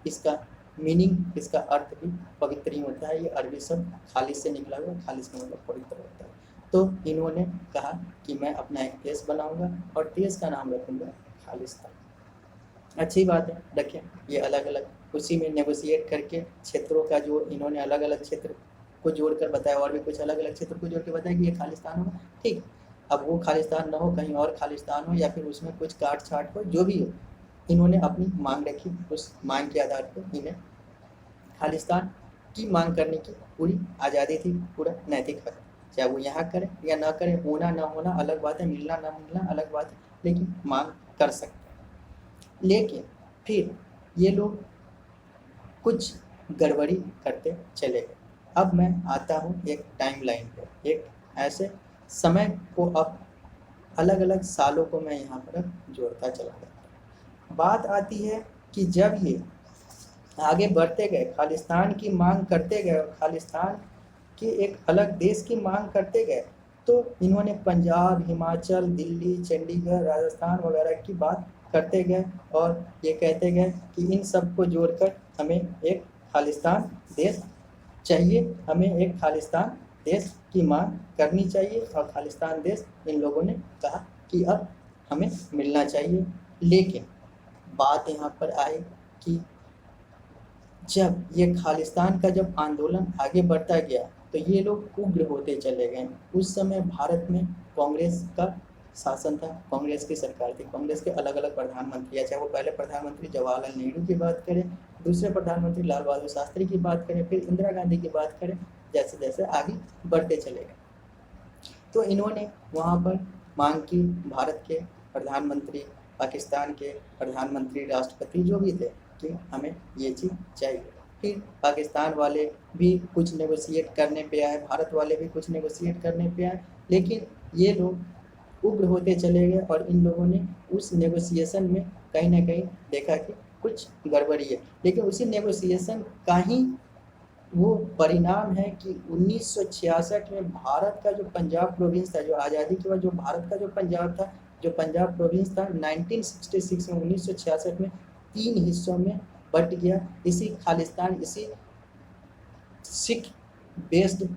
इसका मीनिंग, इसका अर्थ भी पवित्र ही होता है। ये अरबी शब्द खालिस से निकला हुआ, खालिस का मतलब पवित्र होता है। तो इन्होंने कहा कि मैं अपना एक देश बनाऊंगा और देश का नाम रखूंगा खालिस्तान। अच्छी बात है, रखें। ये अलग अलग उसी में नेगोशिएट करके क्षेत्रों का जो इन्होंने अलग अलग क्षेत्र को जोड़कर बताया और भी कुछ अलग अलग क्षेत्र को जोड़ के बताया कि ये खालिस्तान होगा, ठीक। अब वो खालिस्तान ना हो, कहीं और खालिस्तान हो या फिर उसमें कुछ काट छाट हो, जो भी हो, इन्होंने अपनी मांग रखी। उस मांग के आधार पर इन्हें खालिस्तान की मांग करने की पूरी आज़ादी थी, पूरा नैतिक हक। चाहे वो यहाँ करें या ना करें, होना ना होना अलग बात है, मिलना ना मिलना अलग बात है, लेकिन मांग कर सकते हैं। लेकिन फिर ये लोग कुछ गड़बड़ी करते चले गए। अब मैं आता हूँ एक टाइमलाइन पे, एक ऐसे समय को, अब अलग अलग सालों को मैं यहाँ पर जोड़ता चला जाता हूँ। बात आती है कि जब ये आगे बढ़ते गए, खालिस्तान की मांग करते गए और खालिस्तान के एक अलग देश की मांग करते गए, तो इन्होंने पंजाब, हिमाचल, दिल्ली, चंडीगढ़, राजस्थान वगैरह की बात करते गए और ये कहते गए कि इन सब को जोड़कर हमें एक खालिस्तान देश चाहिए, हमें एक खालिस्तान देश की मांग करनी चाहिए। और खालिस्तान देश इन लोगों ने कहा कि अब हमें मिलना चाहिए। लेकिन बात यहाँ पर आई कि जब ये खालिस्तान का जब आंदोलन आगे बढ़ता गया तो ये लोग उग्र होते चले गए। उस समय भारत में कांग्रेस का शासन था, कांग्रेस की सरकार थी, कांग्रेस के अलग अलग प्रधानमंत्री, चाहे वो पहले प्रधानमंत्री जवाहरलाल नेहरू की बात करें, दूसरे प्रधानमंत्री लाल बहादुर शास्त्री की बात करें, फिर इंदिरा गांधी की बात करें, जैसे जैसे आगे बढ़ते चले गए। तो इन्होंने वहाँ पर मांग की, भारत के प्रधानमंत्री, पाकिस्तान के प्रधानमंत्री, राष्ट्रपति जो भी थे कि हमें ये चीज़ चाहिए। फिर पाकिस्तान वाले भी कुछ नेगोशिएट करने पे आए, भारत वाले भी कुछ नेगोशिएट करने पे आए, लेकिन ये लोग उग्र होते चले गए और इन लोगों ने उस नेगोशिएशन में कहीं ना कहीं देखा कि कुछ गड़बड़ी है। लेकिन उसी नेगोशिएशन का ही वो परिणाम है कि 1966 में भारत का जो पंजाब प्रोविंस था, जो आज़ादी के बाद जो भारत का जो पंजाब था, जो पंजाब प्रोविंस था, 1966 में 1966 में 3 हिस्सों में बट गया। इसी खालिस्तान, इसी सिख बेस्ड,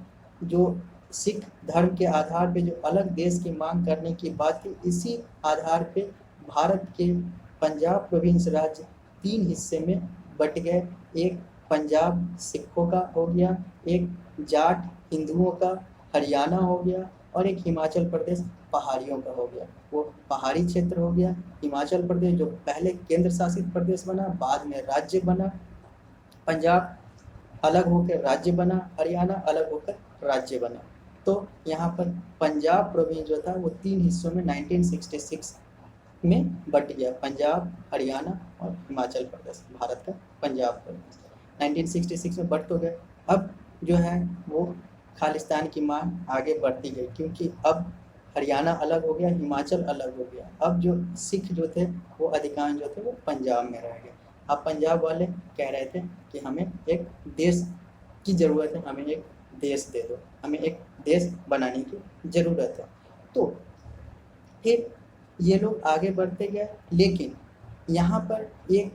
जो सिख धर्म के आधार पे जो अलग देश की मांग करने की बात थी, इसी आधार पे भारत के पंजाब प्रोविंस राज्य 3 हिस्से में बट गए। एक पंजाब सिखों का हो गया, एक जाट हिंदुओं का हरियाणा हो गया और एक हिमाचल प्रदेश पहाड़ियों का हो गया। वो पहाड़ी क्षेत्र हो गया हिमाचल प्रदेश, जो पहले केंद्र शासित प्रदेश बना, बाद में राज्य बना। पंजाब अलग होकर राज्य बना, हरियाणा अलग होकर राज्य बना। तो यहाँ पर पंजाब प्रोविंस जो था वो 3 हिस्सों में 1966 में बट गया, पंजाब, हरियाणा और हिमाचल प्रदेश, भारत का पंजाब प्रोविंस 1966 में बट हो गए। अब जो है वो खालिस्तान की मांग आगे बढ़ती गई, क्योंकि अब हरियाणा अलग हो गया, हिमाचल अलग हो गया। अब जो सिख जो थे वो अधिकांश जो थे वो पंजाब में रह गए। अब पंजाब वाले कह रहे थे कि हमें एक देश की ज़रूरत है, हमें एक देश दे दो। हमें एक देश बनाने की ज़रूरत है। तो फिर ये लोग आगे बढ़ते गए, लेकिन यहाँ पर एक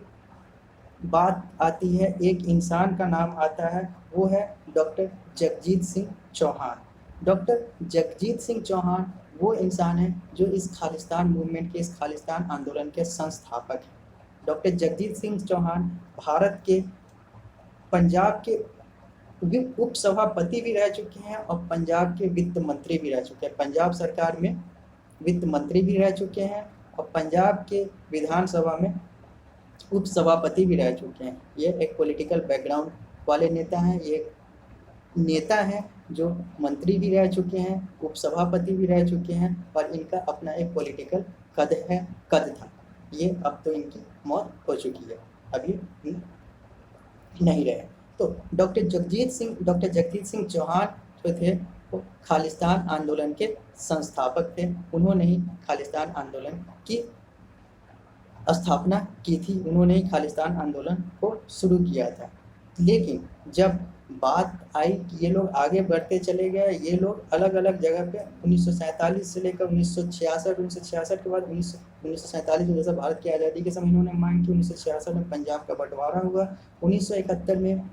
बात आती है, एक इंसान का नाम आता है, वो है डॉक्टर जगजीत सिंह चौहान। डॉक्टर जगजीत सिंह चौहान वो इंसान है जो इस खालिस्तान मूवमेंट के, इस खालिस्तान आंदोलन के संस्थापक हैं। डॉक्टर जगजीत सिंह चौहान भारत के पंजाब के उप सभापति भी रह चुके हैं और पंजाब के वित्त मंत्री भी रह चुके हैं। पंजाब सरकार में वित्त मंत्री भी रह चुके हैं और पंजाब के विधानसभा में उप सभापति भी रह चुके हैं। ये एक पॉलिटिकल बैकग्राउंड वाले नेता हैं। ये नेता हैं जो मंत्री भी रह चुके हैं, उप सभापति भी रह चुके हैं और इनका अपना एक पॉलिटिकल कद था। ये अब तो इनकी मौत हो चुकी है, अभी नहीं रहे। तो डॉक्टर जगजीत सिंह चौहान जो थे वो खालिस्तान आंदोलन के संस्थापक थे। उन्होंने ही खालिस्तान आंदोलन की स्थापना की थी, उन्होंने ही खालिस्तान आंदोलन को शुरू किया था। लेकिन जब बात आई कि ये लोग आगे बढ़ते चले गए, ये लोग अलग अलग जगह पे 1947 से लेकर 1966 के बाद 1947 में, जैसा भारत की आज़ादी के समय इन्होंने मांग की, 1966 में पंजाब का बंटवारा हुआ, 1971 में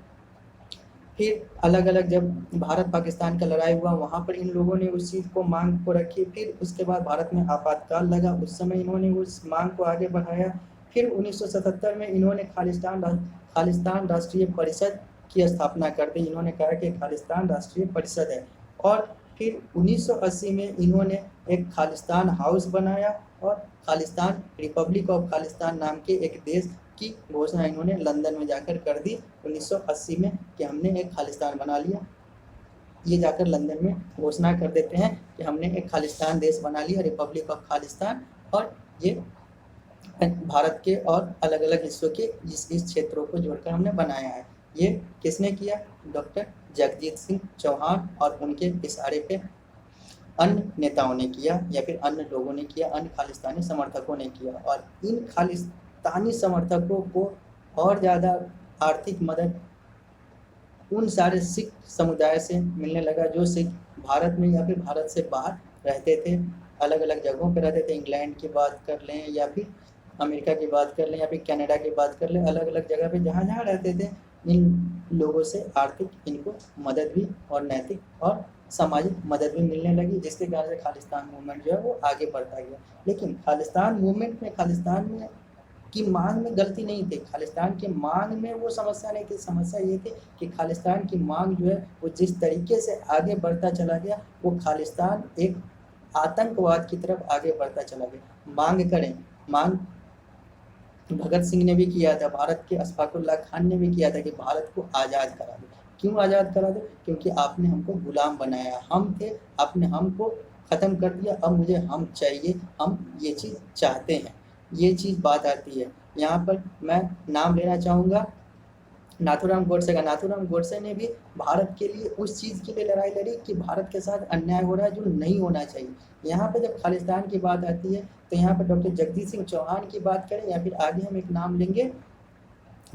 फिर अलग अलग जब भारत पाकिस्तान का लड़ाई हुआ वहाँ पर इन लोगों ने उस चीज़ को, मांग को रखी। फिर उसके बाद भारत में आपातकाल लगा, उस समय इन्होंने उस मांग को आगे बढ़ाया। फिर 1977 में इन्होंने खालिस्तान राष्ट्रीय परिषद की स्थापना कर दी। इन्होंने कहा कि खालिस्तान राष्ट्रीय परिषद है। और फिर 1980 में इन्होंने एक खालिस्तान हाउस बनाया और खालिस्तान रिपब्लिक ऑफ खालिस्तान नाम के एक देश की घोषणा इन्होंने लंदन में जाकर कर दी 1980 में कि हमने एक खालिस्तान बना लिया। ये जाकर लंदन में घोषणा कर देते हैं कि हमने एक खालिस्तान देश बना लिया, रिपब्लिक ऑफ खालिस्तान, और ये भारत के और अलग अलग हिस्सों के इस क्षेत्रों को जोड़कर हमने बनाया है। ये किसने किया? डॉक्टर जगजीत सिंह चौहान और उनके इशारे पे अन्य नेताओं ने किया या फिर अन्य लोगों ने किया, अन्य खालिस्तानी समर्थकों ने किया। और इन खालिस्तानी समर्थकों को और ज़्यादा आर्थिक मदद उन सारे सिख समुदाय से मिलने लगा जो सिख भारत में या फिर भारत से बाहर रहते थे, अलग अलग जगहों पर रहते थे। इंग्लैंड की बात कर लें या फिर अमेरिका की बात कर लें या फिर कनाडा की बात कर लें, अलग अलग जगह पे जहाँ जहाँ रहते थे, इन लोगों से आर्थिक इनको मदद भी और नैतिक और सामाजिक मदद भी मिलने लगी, जिसके कारण से खालिस्तान मूवमेंट जो है वो आगे बढ़ता गया। लेकिन खालिस्तान मूवमेंट में, खालिस्तान में की मांग में गलती नहीं थी। खालिस्तान की मांग में वो समस्या नहीं थी। समस्या ये थी कि खालिस्तान की मांग जो है वो जिस तरीके से आगे बढ़ता चला गया, वो खालिस्तान एक आतंकवाद की तरफ आगे बढ़ता चला गया। मांग भगत सिंह ने भी किया था, भारत के अशफाकुल्लाह खान ने भी किया था कि भारत को आज़ाद करा दो। क्यों आज़ाद करा दो? क्योंकि आपने हमको गुलाम बनाया, हम थे, आपने हमको ख़त्म कर दिया, अब मुझे हम चाहिए, हम ये चीज़ चाहते हैं। ये चीज़ बात आती है। यहाँ पर मैं नाम लेना चाहूँगा नाथूराम गोडसे का। नाथूराम गोडसे ने भी भारत के लिए उस चीज़ के लिए लड़ाई लड़ी कि भारत के साथ अन्याय हो रहा है जो नहीं होना चाहिए। यहाँ पर जब खालिस्तान की बात आती है तो यहाँ पर डॉक्टर जगजीत सिंह चौहान की बात करें या फिर आगे हम एक नाम लेंगे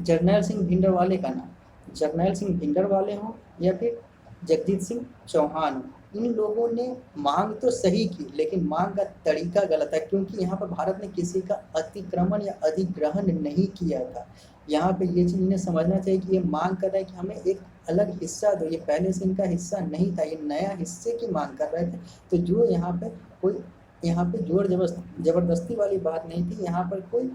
जरनैल सिंह भिंडरवाले का नाम। जरनैल सिंह भिंडरवाले हों या फिर जगजीत सिंह चौहान हो, इन लोगों ने मांग तो सही की लेकिन मांग का तरीका गलत है, क्योंकि यहाँ पर भारत ने किसी का अतिक्रमण या अधिग्रहण नहीं किया था। यहाँ पे ये चीज़ इन्हें समझना चाहिए कि ये मांग कर रहे हैं कि हमें एक अलग हिस्सा दो। ये पहले से इनका हिस्सा नहीं था, ये नया हिस्से की मांग कर रहे थे। तो जो यहाँ पे कोई जोर जबरदस्ती वाली बात नहीं थी, यहाँ पर कोई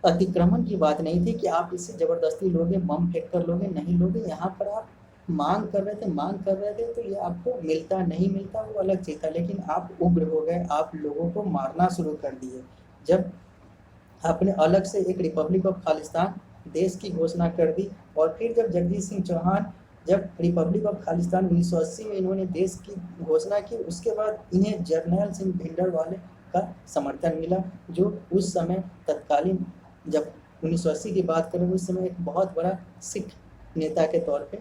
अतिक्रमण की बात नहीं थी कि आप इससे ज़बरदस्ती लोगे, बम फेंक कर लोगे, नहीं लोगे। यहाँ पर आप मांग कर रहे थे तो ये आपको मिलता नहीं मिलता वो अलग चीज़ था, लेकिन आप उग्र हो गए, आप लोगों को मारना शुरू कर दिए। जब आपने अलग से एक रिपब्लिक ऑफ खालिस्तान देश की घोषणा कर दी और फिर जब जगजीत सिंह चौहान जब रिपब्लिक ऑफ खालिस्तान 1980 में इन्होंने देश की घोषणा की, उसके बाद इन्हें जरनैल सिंह भिंडरवाले का समर्थन मिला, जो उस समय तत्कालीन जब 1980 की बात करें उस समय एक बहुत बड़ा सिख नेता के तौर पे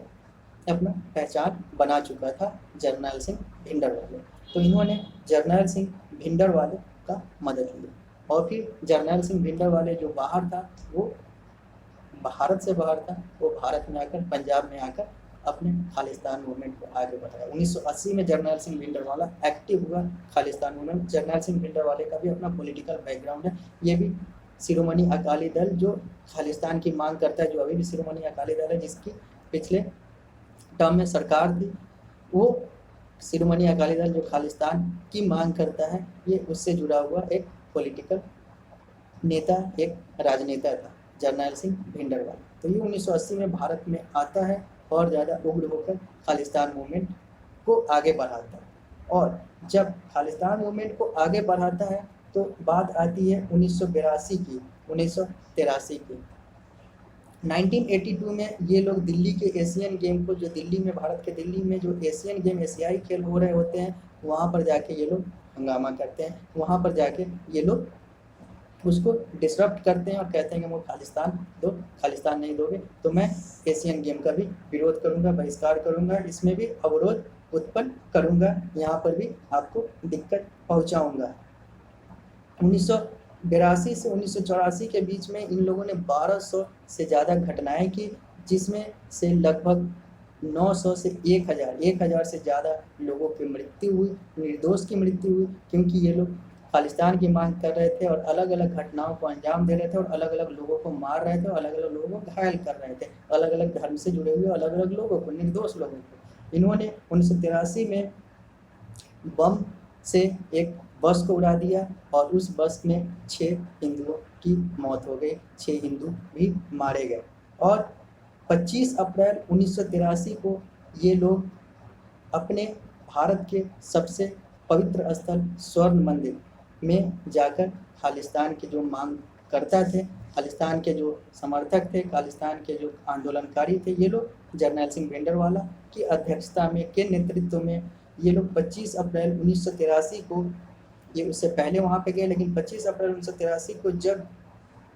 अपना पहचान बना चुका था जरनैल सिंह भिंडरवाले। तो इन्होंने जरनैल सिंह भिंडरवाले का मदद ली और फिर जरनैल सिंह भिंडरवाले जो बाहर था, वो भारत से बाहर था, वो भारत में आकर, पंजाब में आकर अपने खालिस्तान मूवमेंट को आगे बढ़ाया। 1980 में जर्नैल सिंह भिंडरवाला एक्टिव हुआ खालिस्तान मूवमेंट। जर्नैल सिंह भिंडरवाले का भी अपना पॉलिटिकल बैकग्राउंड है। ये भी शिरोमणि अकाली दल जो खालिस्तान की मांग करता है, जो अभी भी शिरोमणि अकाली दल है जिसकी पिछले टर्म में सरकार थी, वो शिरोमणि अकाली दल जो खालिस्तान की मांग करता है, ये उससे जुड़ा हुआ एक पॉलिटिकल नेता, एक राजनेता था जर्नैल सिंह भिंडरवाला। तो ये 1980 में भारत में आता है और ज़्यादा उग्र होकर खालिस्तान मूवमेंट को आगे बढ़ाता है। और जब खालिस्तान मूवमेंट को आगे बढ़ाता है तो बात आती है 1982 की, 1983 की। 1982 में ये लोग दिल्ली के एशियन गेम को, जो दिल्ली में, भारत के दिल्ली में जो एशियन गेम, एशियाई खेल हो रहे होते हैं, वहाँ पर जाके ये लोग हंगामा करते हैं। वहाँ पर जाके ये लोग उसको डिसरप्ट करते हैं और कहते हैं कि वो खालिस्तान दो, खालिस्तान नहीं दोगे तो मैं एशियन गेम का भी विरोध करूंगा, बहिष्कार करूंगा, इसमें भी अवरोध उत्पन्न करूंगा, यहाँ पर भी आपको दिक्कत पहुंचाऊंगा। 1982 से 1984 के बीच में इन लोगों ने 1200 से ज़्यादा घटनाएं की, जिसमें से लगभग 900 से 1000 से ज़्यादा लोगों की मृत्यु हुई, निर्दोष की मृत्यु हुई, क्योंकि ये लोग खालिस्तान की मांग कर रहे थे और अलग अलग घटनाओं को अंजाम दे रहे थे और अलग अलग लोगों को मार रहे थे और अलग अलग लोगों को घायल कर रहे थे, अलग अलग धर्म से जुड़े हुए अलग अलग लोगों को, निर्दोष लोगों को। इन्होंने 1983 में बम से एक बस को उड़ा दिया और उस बस में 6 हिंदुओं की मौत हो गई, 6 हिंदू भी मारे गए। और 25 अप्रैल 1983 को ये लोग अपने भारत के सबसे पवित्र स्थल स्वर्ण मंदिर में जाकर खालिस्तान की जो मांग करता थे, खालिस्तान के जो समर्थक थे, खालिस्तान के जो आंदोलनकारी थे, ये लोग जर्नैल सिंह भिंडरवाला की अध्यक्षता में, के नेतृत्व में ये लोग 25 अप्रैल 1983 को, ये उससे पहले वहाँ पे गए, लेकिन 25 अप्रैल 1983 को जब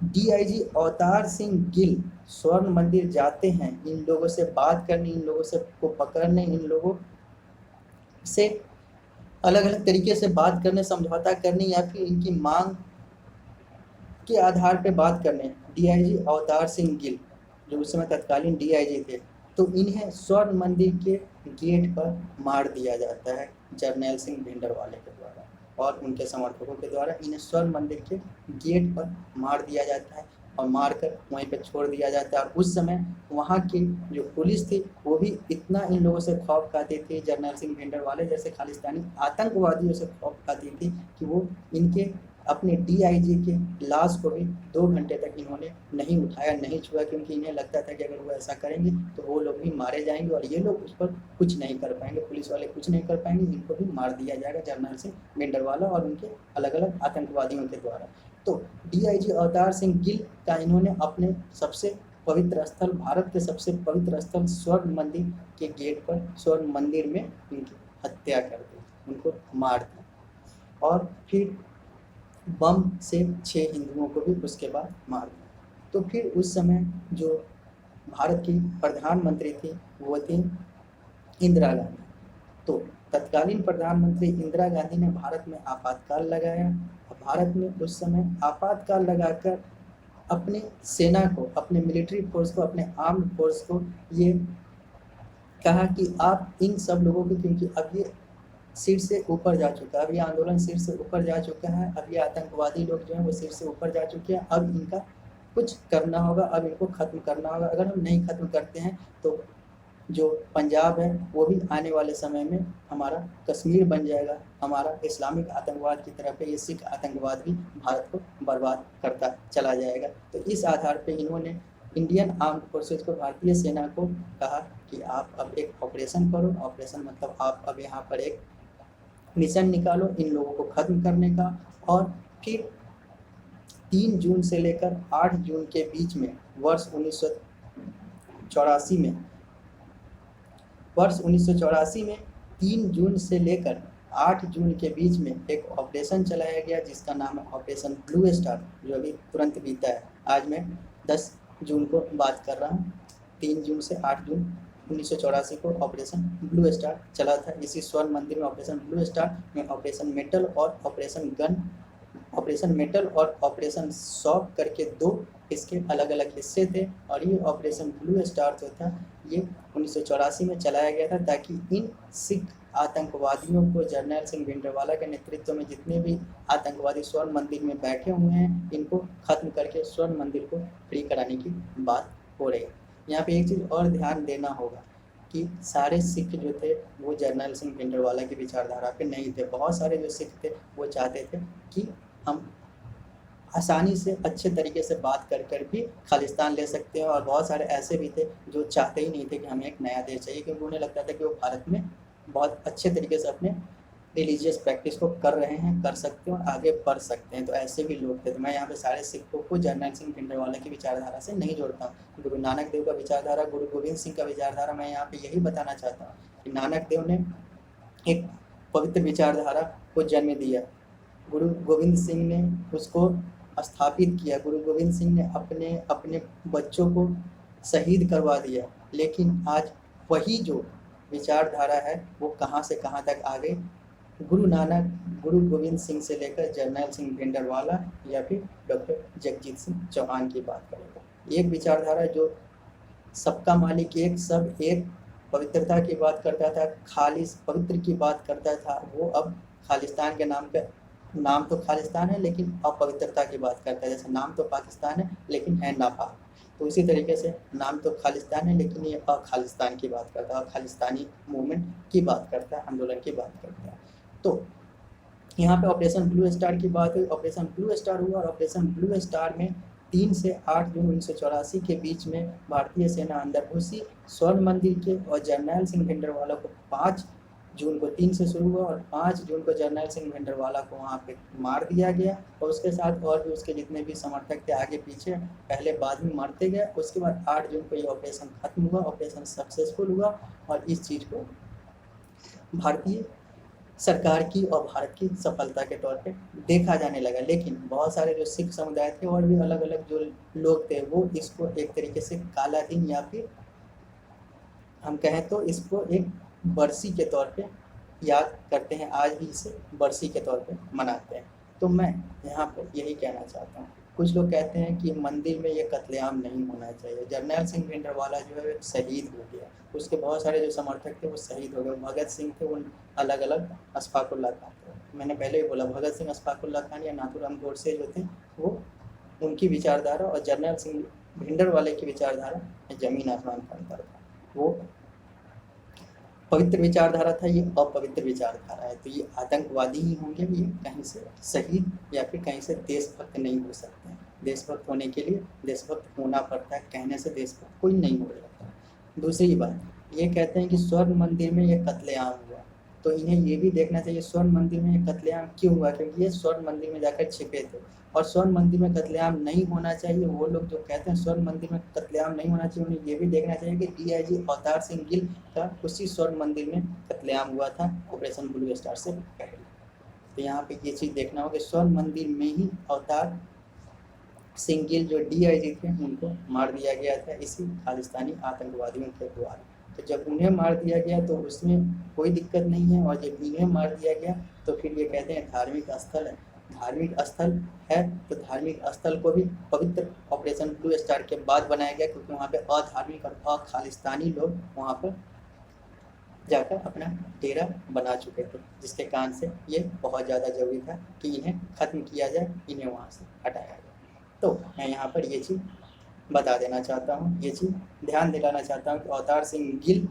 DIG अवतार सिंह गिल स्वर्ण मंदिर जाते हैं इन लोगों से बात करने, इन लोगों से को पकड़ने, इन लोगों से अलग अलग तरीके से बात करने, समझौता करने या फिर इनकी मांग के आधार पर बात करने, DIG अवतार सिंह गिल जो उस समय तत्कालीन DIG थे, तो इन्हें स्वर्ण मंदिर के गेट पर मार दिया जाता है जर्नैल सिंह भिंडरवाले के द्वारा और उनके समर्थकों के द्वारा। इन्हें स्वर्ण मंदिर के गेट पर मार दिया जाता है और मारकर वहीं पर छोड़ दिया जाता है। और उस समय वहाँ की जो पुलिस थी वो भी इतना इन लोगों से खौफ खाती थी, जर्नैल सिंह भिंडरवाले जैसे खालिस्तानी आतंकवादियों से खौफ खाती थी कि वो इनके अपने DIG के लाश को भी 2 घंटे तक इन्होंने नहीं उठाया, नहीं छुआ, क्योंकि इन्हें लगता था कि अगर वो ऐसा करेंगे तो वो लोग भी मारे जाएंगे और ये लोग उस पर कुछ नहीं कर पाएंगे, पुलिस वाले कुछ नहीं कर पाएंगे, इनको भी मार दिया जाएगा जर्नैल सिंह भिंडरवाला और उनके अलग अलग आतंकवादियों के द्वारा। तो DIG अवतार सिंह गिल का इन्होंने अपने सबसे पवित्र स्थल, भारत के सबसे पवित्र स्थल स्वर्ण मंदिर के गेट पर, स्वर्ण मंदिर में इनकी हत्या कर दी, उनको मार दिया और फिर बम से 6 हिंदुओं को भी उसके बाद मार दिया। तो फिर उस समय जो भारत की प्रधानमंत्री थी वो थी इंदिरा गांधी। तो तत्कालीन प्रधानमंत्री इंदिरा गांधी ने भारत में आपातकाल लगाया और भारत में उस समय आपातकाल लगाकर अपने सेना को, अपने मिलिट्री फोर्स को, अपने आर्म्ड फोर्स को ये कहा कि आप इन सब लोगों को, क्योंकि अब ये सिर से ऊपर जा चुका है, अब ये आंदोलन सिर से ऊपर जा चुका है, अब ये आतंकवादी लोग जो हैं वो सिर से ऊपर जा चुके हैं, अब इनका कुछ करना होगा, अब इनको ख़त्म करना होगा। अगर हम नहीं ख़त्म करते हैं तो जो पंजाब है वो भी आने वाले समय में हमारा कश्मीर बन जाएगा, हमारा इस्लामिक आतंकवाद की तरफ है, ये सिख आतंकवाद भी भारत को बर्बाद करता चला जाएगा। तो इस आधार पर इन्होंने इंडियन आर्म्ड फोर्सेज को, भारतीय सेना को कहा कि आप अब एक ऑपरेशन करो। ऑपरेशन मतलब आप अब यहाँ पर एक मिशन निकालो इन लोगों को ख़त्म करने का। और फिर 3 जून से लेकर 8 जून के बीच में वर्ष 1984 में 3 जून से लेकर 8 जून के बीच में एक ऑपरेशन चलाया गया जिसका नाम है ऑपरेशन ब्लू स्टार, जो अभी तुरंत बीता है। आज मैं 10 जून को बात कर रहा हूँ। 3 जून से 8 जून 1984 को ऑपरेशन ब्लू स्टार चला था। इसी स्वर्ण मंदिर में ऑपरेशन ब्लू स्टार में ऑपरेशन मेटल और ऑपरेशन सॉफ्ट करके 2 इसके अलग अलग हिस्से थे। और ये ऑपरेशन ब्लू स्टार जो था ये 1984 में चलाया गया था ताकि इन सिख आतंकवादियों को जर्नैल सिंह भिंडरवाला के नेतृत्व में जितने भी आतंकवादी स्वर्ण मंदिर में बैठे हुए हैं इनको ख़त्म करके स्वर्ण मंदिर को फ्री कराने की बात हो रही है। यहाँ पे एक चीज़ और ध्यान देना होगा कि सारे सिख जो थे वो जर्नैल सिंह भिंडरवाला की विचारधारा पे नहीं थे। बहुत सारे जो सिख थे वो चाहते थे कि हम आसानी से अच्छे तरीके से बात कर कर भी खालिस्तान ले सकते हैं, और बहुत सारे ऐसे भी थे जो चाहते ही नहीं थे कि हमें एक नया देश चाहिए, क्योंकि उन्हें लगता था कि वो भारत में बहुत अच्छे तरीके से अपने रिलीजियस प्रैक्टिस को कर रहे हैं, कर सकते हैं और आगे बढ़ सकते हैं। तो ऐसे भी लोग थे। तो मैं यहाँ पे सारे सिखों को जर्नैल सिंह भिंडरवाला की विचारधारा से नहीं जोड़ता हूँ। गुरु नानक देव का विचारधारा, गुरु गोविंद सिंह का विचारधारा, मैं यहाँ पे यही बताना चाहता हूँ कि नानक देव ने एक पवित्र विचारधारा को जन्म दिया, गुरु गोविंद सिंह ने उसको स्थापित किया, गुरु गोविंद सिंह ने अपने अपने बच्चों को शहीद करवा दिया, लेकिन आज वही जो विचारधारा है वो कहाँ से कहाँ तक आ गई। गुरु नानक, गुरु गोविंद सिंह से लेकर जर्नैल सिंह भिंडरवाला या फिर डॉक्टर जगजीत सिंह चौहान की बात करेंगे। एक विचारधारा जो सबका मालिक एक, सब एक, पवित्रता की बात करता था, खालिस पवित्र की बात करता था, वो अब खालिस्तान के नाम पे, नाम तो खालिस्तान है लेकिन अपवित्रता की बात करता है। जैसे नाम तो पाकिस्तान है लेकिन है नापाक, तो इसी तरीके से नाम तो खालिस्तान है लेकिन ये अखालिस्तान की बात करता है, खालिस्तानी मूवमेंट की बात करता है, आंदोलन की बात करता है। तो यहाँ पे ऑपरेशन ब्लू स्टार की बात हुई। ऑपरेशन ब्लू स्टार हुआ और ऑपरेशन ब्लू स्टार में 3 से 8 जून 1984 के बीच में भारतीय सेना अंदर घुसी, स्वर्ण मंदिर के और जर्नैल सिंह भिंडरवाला को 5 जून को 3 से शुरू हुआ और 5 जून को जर्नैल सिंह भिंडरवाला को वहाँ पे मार दिया गया, और उसके साथ और भी उसके जितने भी समर्थक थे आगे पीछे पहले बाद में मारते गए। उसके बाद 8 जून को ये ऑपरेशन खत्म हुआ, ऑपरेशन सक्सेसफुल हुआ और इस चीज़ को भारतीय सरकार की और भारत की सफलता के तौर पे देखा जाने लगा। लेकिन बहुत सारे जो सिख समुदाय थे और भी अलग अलग जो लोग थे वो इसको एक तरीके से काला दिन या फिर हम कहें तो इसको एक बरसी के तौर पे याद करते हैं, आज भी इसे बरसी के तौर पे मनाते हैं। तो मैं यहाँ पर यही कहना चाहता हूँ, कुछ लोग कहते हैं कि मंदिर में ये कत्लेआम नहीं होना चाहिए। जर्नैल सिंह भिंडरवाला जो है शहीद हो गया, उसके बहुत सारे जो समर्थक थे वो शहीद हो गए। भगत सिंह थे, उन अलग अलग अशफाकुल्ला खान थे, मैंने पहले ही बोला भगत सिंह अशफाकुल्ला खान या नाथूराम गोडसे जो थे वो उनकी विचारधारा और जर्नैल सिंह भिंडरवाले की विचारधारा जमीन आसमान का अंतर था। वो पवित्र विचारधारा था, ये अपवित्र विचारधारा है। तो ये आतंकवादी ही होंगे, ये कहीं से शहीद या फिर कहीं से देशभक्त नहीं हो सकते हैं। देशभक्त होने के लिए देशभक्त होना पड़ता है, कहने से देशभक्त कोई नहीं हो जाता। दूसरी बात ये कहते हैं कि स्वर्ण मंदिर में ये कत्लेआम हुआ, तो इन्हें ये भी देखना चाहिए स्वर्ण मंदिर में ये कत्लेआम क्यों हुआ, क्योंकि ये स्वर्ण मंदिर में जाकर छिपे थे। और स्वर्ण मंदिर में कत्लेआम नहीं होना चाहिए, वो लोग जो कहते हैं स्वर्ण मंदिर में कत्लेआम नहीं होना चाहिए, उन्हें ये भी देखना चाहिए कि DIG अवतार सिंह गिल का उसी स्वर्ण मंदिर में कत्लेआम हुआ था ऑपरेशन ब्लू स्टार से पहले। तो यहाँ पे ये चीज़ देखना होगा कि स्वर्ण मंदिर में ही अवतार सिंह गिल जो DIG थे उनको मार दिया गया था इसी खालिस्तानी आतंकवादियों के द्वारा। तो जब उन्हें मार दिया गया तो उसमें कोई दिक्कत नहीं है, और जब इन्हें मार दिया गया तो फिर ये कहते हैं धार्मिक स्थल है। धार्मिक स्थल है तो धार्मिक स्थल को भी पवित्र ऑपरेशन ब्लू स्टार के बाद बनाया गया, क्योंकि वहाँ पे अधार्मिक और अखालिस्तानी लोग वहाँ पर जाकर अपना डेरा बना चुके थे, जिसके कारण से ये बहुत ज़्यादा जरूरी था कि इन्हें ख़त्म किया जाए, इन्हें वहाँ से हटाया जाए। तो मैं यहाँ पर ये चीज़ बता देना चाहता हूँ, ये चीज़ ध्यान दिलाना चाहता हूँ कि अवतार सिंह गिल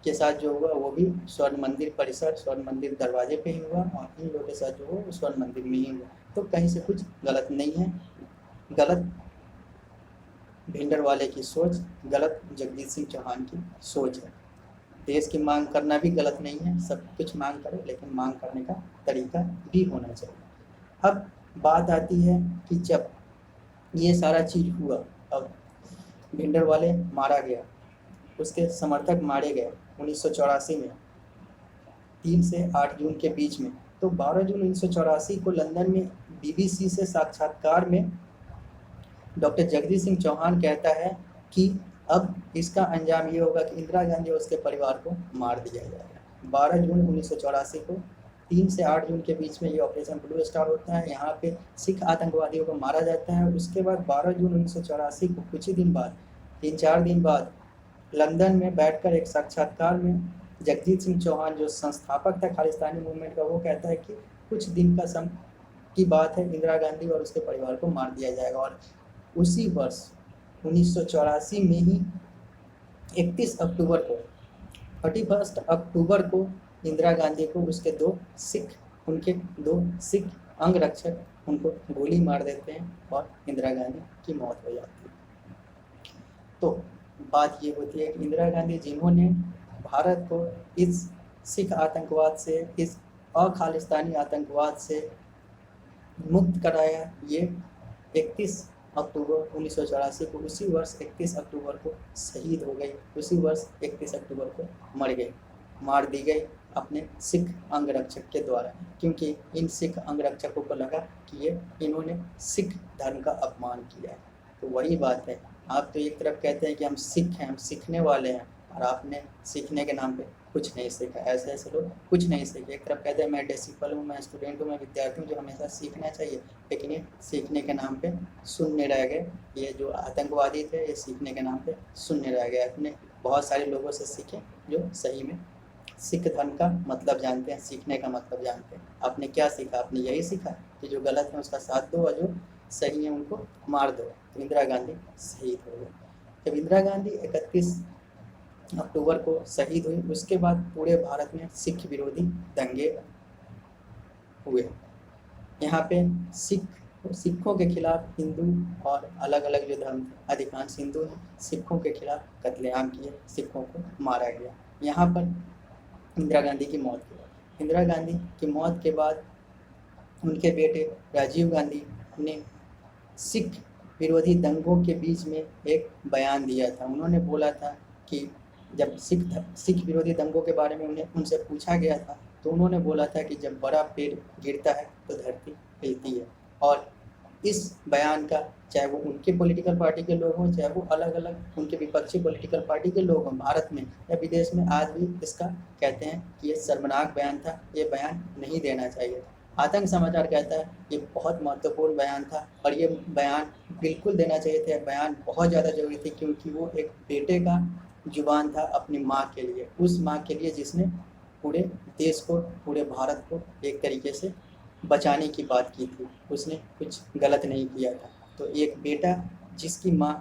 के साथ जो हुआ वो भी स्वर्ण मंदिर परिसर, स्वर्ण मंदिर दरवाजे पे ही हुआ, और इन लोगों के साथ जो हुआ वो स्वर्ण मंदिर में ही हुआ। तो कहीं से कुछ गलत नहीं है, गलत भिंडरवाले की सोच, गलत जगजीत सिंह चौहान की सोच है। देश की मांग करना भी गलत नहीं है, सब कुछ मांग करो, लेकिन मांग करने का तरीका भी होना चाहिए। अब बात आती है कि जब ये सारा चीज़ हुआ, अब भिंडरवाले मारा गया, उसके समर्थक मारे गए 1984 में 3 से 8 जून के बीच में। तो 12 जून 1984 को लंदन में BBC से साक्षात्कार में डॉक्टर जगजीत सिंह चौहान कहता है कि अब इसका अंजाम ये होगा कि इंदिरा गांधी और उसके परिवार को मार दिया जाएगा। 12 जून 1984 को 3 से 8 जून के बीच में ये ऑपरेशन ब्लू स्टार होता है, यहाँ पे सिख आतंकवादियों को मारा जाता है। उसके बाद 12 जून 1984 को कुछ ही दिन बाद, 3-4 दिन बाद लंदन में बैठकर एक साक्षात्कार में जगजीत सिंह चौहान जो संस्थापक था खालिस्तानी मूवमेंट का, वो कहता है कि कुछ दिन का समय की बात है, इंदिरा गांधी और उसके परिवार को मार दिया जाएगा। और उसी वर्ष 1984 में ही 31 अक्टूबर को 31 अक्टूबर को इंदिरा गांधी को उनके दो सिख अंगरक्षक उनको गोली मार देते हैं और इंदिरा गांधी की मौत हो जाती है। तो बात ये होती है कि इंदिरा गांधी जिन्होंने भारत को इस सिख आतंकवाद से, इस अखालिस्तानी आतंकवाद से मुक्त कराया, ये 31 अक्टूबर 1984 को, उसी वर्ष 31 अक्टूबर को शहीद हो गई, उसी वर्ष 31 अक्टूबर को मार दी गई अपने सिख अंगरक्षक के द्वारा, क्योंकि इन सिख अंगरक्षकों को लगा कि ये इन्होंने सिख धर्म का अपमान किया है। तो वही बात है, आप तो एक तरफ कहते हैं कि हम सिख हैं, हम सीखने वाले हैं, और आपने सीखने के नाम पे कुछ नहीं सीखा। ऐसे लोग कुछ नहीं सीखे। एक तरफ कहते हैं मैं डिसिपल हूँ, मैं स्टूडेंट हूँ, मैं विद्यार्थी हूँ, जो हमेशा सीखना चाहिए, लेकिन ये सीखने के नाम पे शून्य रह गए। ये जो आतंकवादी थे ये सीखने के नाम पे शून्य रह गए। अपने बहुत सारे लोगों से सीखे जो सही में सिख धर्म का मतलब जानते हैं, सीखने का मतलब जानते हैं। आपने क्या सीखा? आपने यही सीखा कि जो गलत है उसका साथ दो और जो सही है उनको मार दो। तो इंदिरा गांधी शहीद हो गए। जब इंदिरा गांधी 31 अक्टूबर को शहीद हुई, उसके बाद पूरे भारत में सिख विरोधी दंगे हुए। यहाँ पे सिखों के खिलाफ हिंदू और अलग अलग जो धर्म थे, अधिकांश हिंदू हैं, सिखों के खिलाफ कत्लेआम किए, सिखों को मारा गया। यहाँ पर इंदिरा गांधी की मौत के बाद, इंदिरा गांधी की मौत के बाद उनके बेटे राजीव गांधी ने सिख विरोधी दंगों के बीच में एक बयान दिया था। उन्होंने बोला था कि जब सिख विरोधी दंगों के बारे में उनसे पूछा गया था, तो उन्होंने बोला था कि जब बड़ा पेड़ गिरता है तो धरती हिलती है। और इस बयान का, चाहे वो उनके पॉलिटिकल पार्टी के लोग हों, चाहे वो अलग अलग उनके विपक्षी पॉलिटिकल पार्टी के लोग हों, भारत में या विदेश में, आज भी इसका कहते हैं कि ये शर्मनाक बयान था, ये बयान नहीं देना चाहिए। आतंक समाचार कहता है ये बहुत महत्वपूर्ण बयान था और ये बयान बिल्कुल देना चाहिए था। बयान बहुत ज़्यादा जरूरी थी, क्योंकि वो एक बेटे का जुबान था अपनी माँ के लिए, उस माँ के लिए जिसने पूरे देश को, पूरे भारत को एक तरीके से बचाने की बात की थी। उसने कुछ गलत नहीं किया था। तो एक बेटा जिसकी माँ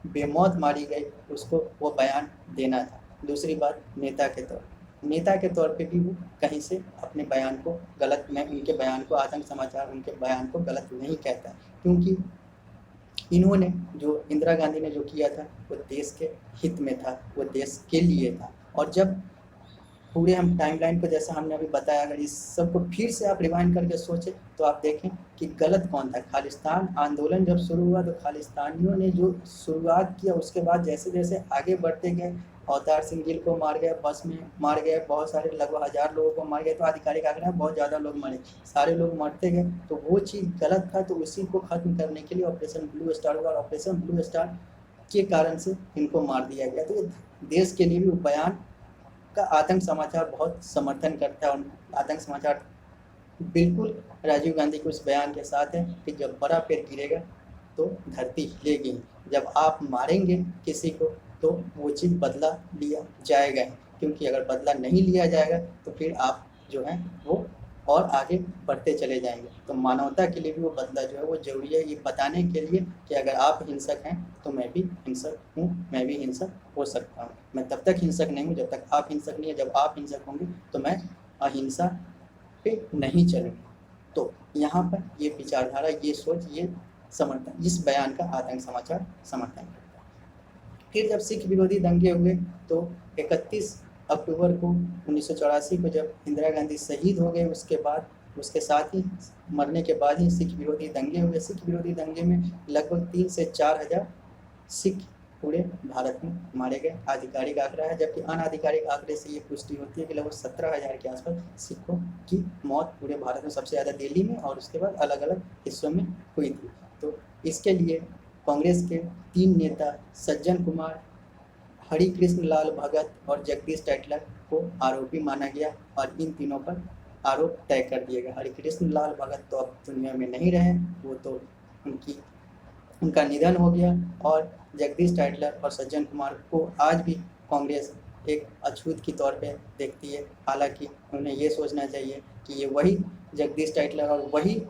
बेमौत मारी गई, उसको वो बयान देना था। दूसरी बात, नेता के तौर पे भी वो कहीं से अपने बयान को गलत, मैं उनके बयान को, आतंक समाचार उनके बयान को गलत नहीं कहता, क्योंकि इन्होंने जो, इंदिरा गांधी ने जो किया था वो देश के हित में था, वो देश के लिए था। और जब पूरे हम टाइमलाइन को, जैसा हमने अभी बताया, अगर इस सब को फिर से आप रिवाइंड करके सोचें तो आप देखें कि गलत कौन था। खालिस्तान आंदोलन जब शुरू हुआ तो खालिस्तानियों ने जो शुरुआत किया, उसके बाद जैसे जैसे आगे बढ़ते गए, अवतार सिंह गिल को मार गए, बस में मार गए, बहुत सारे लगभग 1000 लोगों को मार गए। तो आधिकारिक आंकड़ा बहुत ज़्यादा लोग मरे, सारे लोग मरते गए, तो वो चीज़ गलत था। तो उसी को ख़त्म करने के लिए ऑपरेशन ब्लू स्टार हुआ, और ऑपरेशन ब्लू स्टार के कारण से इनको मार दिया गया। तो देश के लिए भी बयान का आतंक समाचार बहुत समर्थन करता है, और आतंक समाचार बिल्कुल राजीव गांधी के उस बयान के साथ है कि जब बड़ा पेड़ गिरेगा तो धरती हिलेगी। जब आप मारेंगे किसी को तो वो चीज़ बदला लिया जाएगा, क्योंकि अगर बदला नहीं लिया जाएगा तो फिर आप जो है वो और आगे बढ़ते चले जाएंगे। तो मानवता के लिए भी वो बदला जो है वो जरूरी है, ये बताने के लिए कि अगर आप हिंसक हैं तो मैं भी हिंसक हूँ, मैं भी हिंसक हो सकता हूँ। मैं तब तक हिंसक नहीं हूँ जब तक आप हिंसक नहीं है। जब आप हिंसक होंगे तो मैं अहिंसा पे नहीं चलूँगी। तो यहाँ पर ये विचारधारा, ये सोच, ये समर्थन, इस बयान का आतंक समाचार समर्थन करता है। फिर जब सिख विरोधी दंगे हुए तो 31 अक्टूबर को 1984 को जब इंदिरा गांधी शहीद हो गए, उसके बाद, उसके साथ ही मरने के बाद ही सिख विरोधी दंगे हुए। सिख विरोधी दंगे में लगभग 3 से 4 हज़ार सिख पूरे भारत में मारे गए, आधिकारिक आंकड़ा है। जबकि अनाधिकारिक आंकड़े से ये पुष्टि होती है कि लगभग 17,000 के आसपास सिखों की मौत पूरे भारत में, सबसे ज़्यादा दिल्ली में और उसके बाद अलग अलग हिस्सों में हुई थी। तो इसके लिए कांग्रेस के 3 नेता सज्जन कुमार, हरिकृष्ण लाल भगत और जगदीश टाइटलर को आरोपी माना गया और इन तीनों पर आरोप तय कर दिया गया। हरिकृष्ण लाल भगत तो अब दुनिया में नहीं रहे, वो तो उनका निधन हो गया और जगदीश टाइटलर और सज्जन कुमार को आज भी कांग्रेस एक अछूत के तौर पे देखती है। हालांकि उन्हें ये सोचना चाहिए कि ये वही जगदीश टाइटलर और वही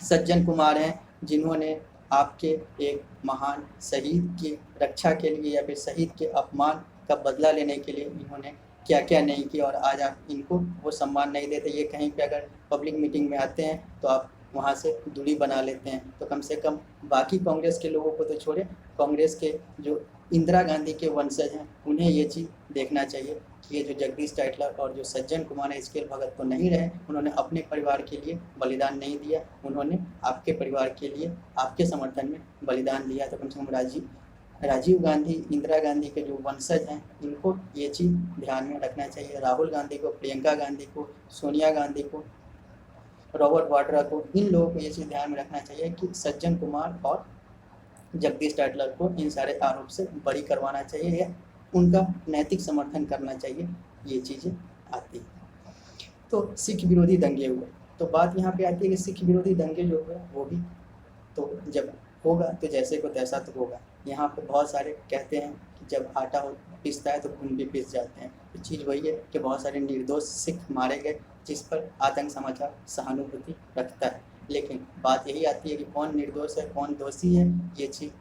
सज्जन कुमार हैं जिन्होंने आपके एक महान शहीद की रक्षा के लिए या फिर शहीद के अपमान का बदला लेने के लिए इन्होंने क्या क्या नहीं किया, और आज आप इनको वो सम्मान नहीं देते। ये कहीं पे अगर पब्लिक मीटिंग में आते हैं तो आप वहाँ से दूरी बना लेते हैं। तो कम से कम बाकी कांग्रेस के लोगों को तो छोड़े, कांग्रेस के जो इंदिरा गांधी के वंशज हैं उन्हें ये चीज़ देखना चाहिए कि ये जो जगदीश टाइटलर और जो सज्जन कुमार है स्केल भगत तो नहीं रहे, उन्होंने अपने परिवार के लिए बलिदान नहीं दिया, उन्होंने आपके परिवार के लिए आपके समर्थन में बलिदान दिया। तो कम से कम राजीव गांधी, इंदिरा गांधी के जो वंशज हैं इनको ये चीज़ ध्यान में रखना चाहिए। राहुल गांधी को, प्रियंका गांधी को, सोनिया गांधी को, रॉबर्ट वाड्रा को, इन लोगों को ये चीज़ ध्यान में रखना चाहिए कि सज्जन कुमार और जगदीश टाइटलर को इन सारे आरोप से बरी करवाना चाहिए या उनका नैतिक समर्थन करना चाहिए। ये चीज़ें आती हैं। तो सिख विरोधी दंगे हुए, तो बात यहाँ पे आती है कि सिख विरोधी दंगे जो हुए वो भी तो जब होगा तो जैसे को तैसा तो होगा। यहाँ पे बहुत सारे कहते हैं कि जब आटा पिसता है तो खून भी पिस जाते हैं। तो चीज़ वही है कि बहुत सारे निर्दोष सिख मारे गए जिस पर आतंक समाचार सहानुभूति रखता है। लेकिन बात यही आती है कि कौन निर्दोष है कौन दोषी है, ये चीज़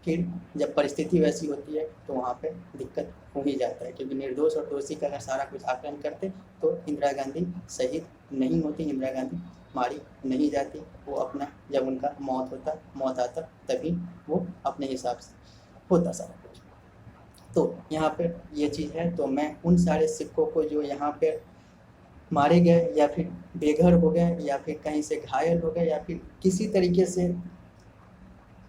फिर जब परिस्थिति वैसी होती है तो वहाँ पे दिक्कत हो ही जाता है। क्योंकि निर्दोष और दोषी का अगर सारा कुछ आकलन करते तो इंदिरा गांधी शहीद नहीं होती, इंदिरा गांधी मारी नहीं जाती। वो अपना जब उनका मौत आता तभी वो अपने हिसाब से होता सारा कुछ। तो यहाँ पे ये चीज़ है। तो मैं उन सारे सिखों को जो यहाँ पे मारे गए या फिर बेघर हो गए या फिर कहीं से घायल हो गए या फिर किसी तरीके से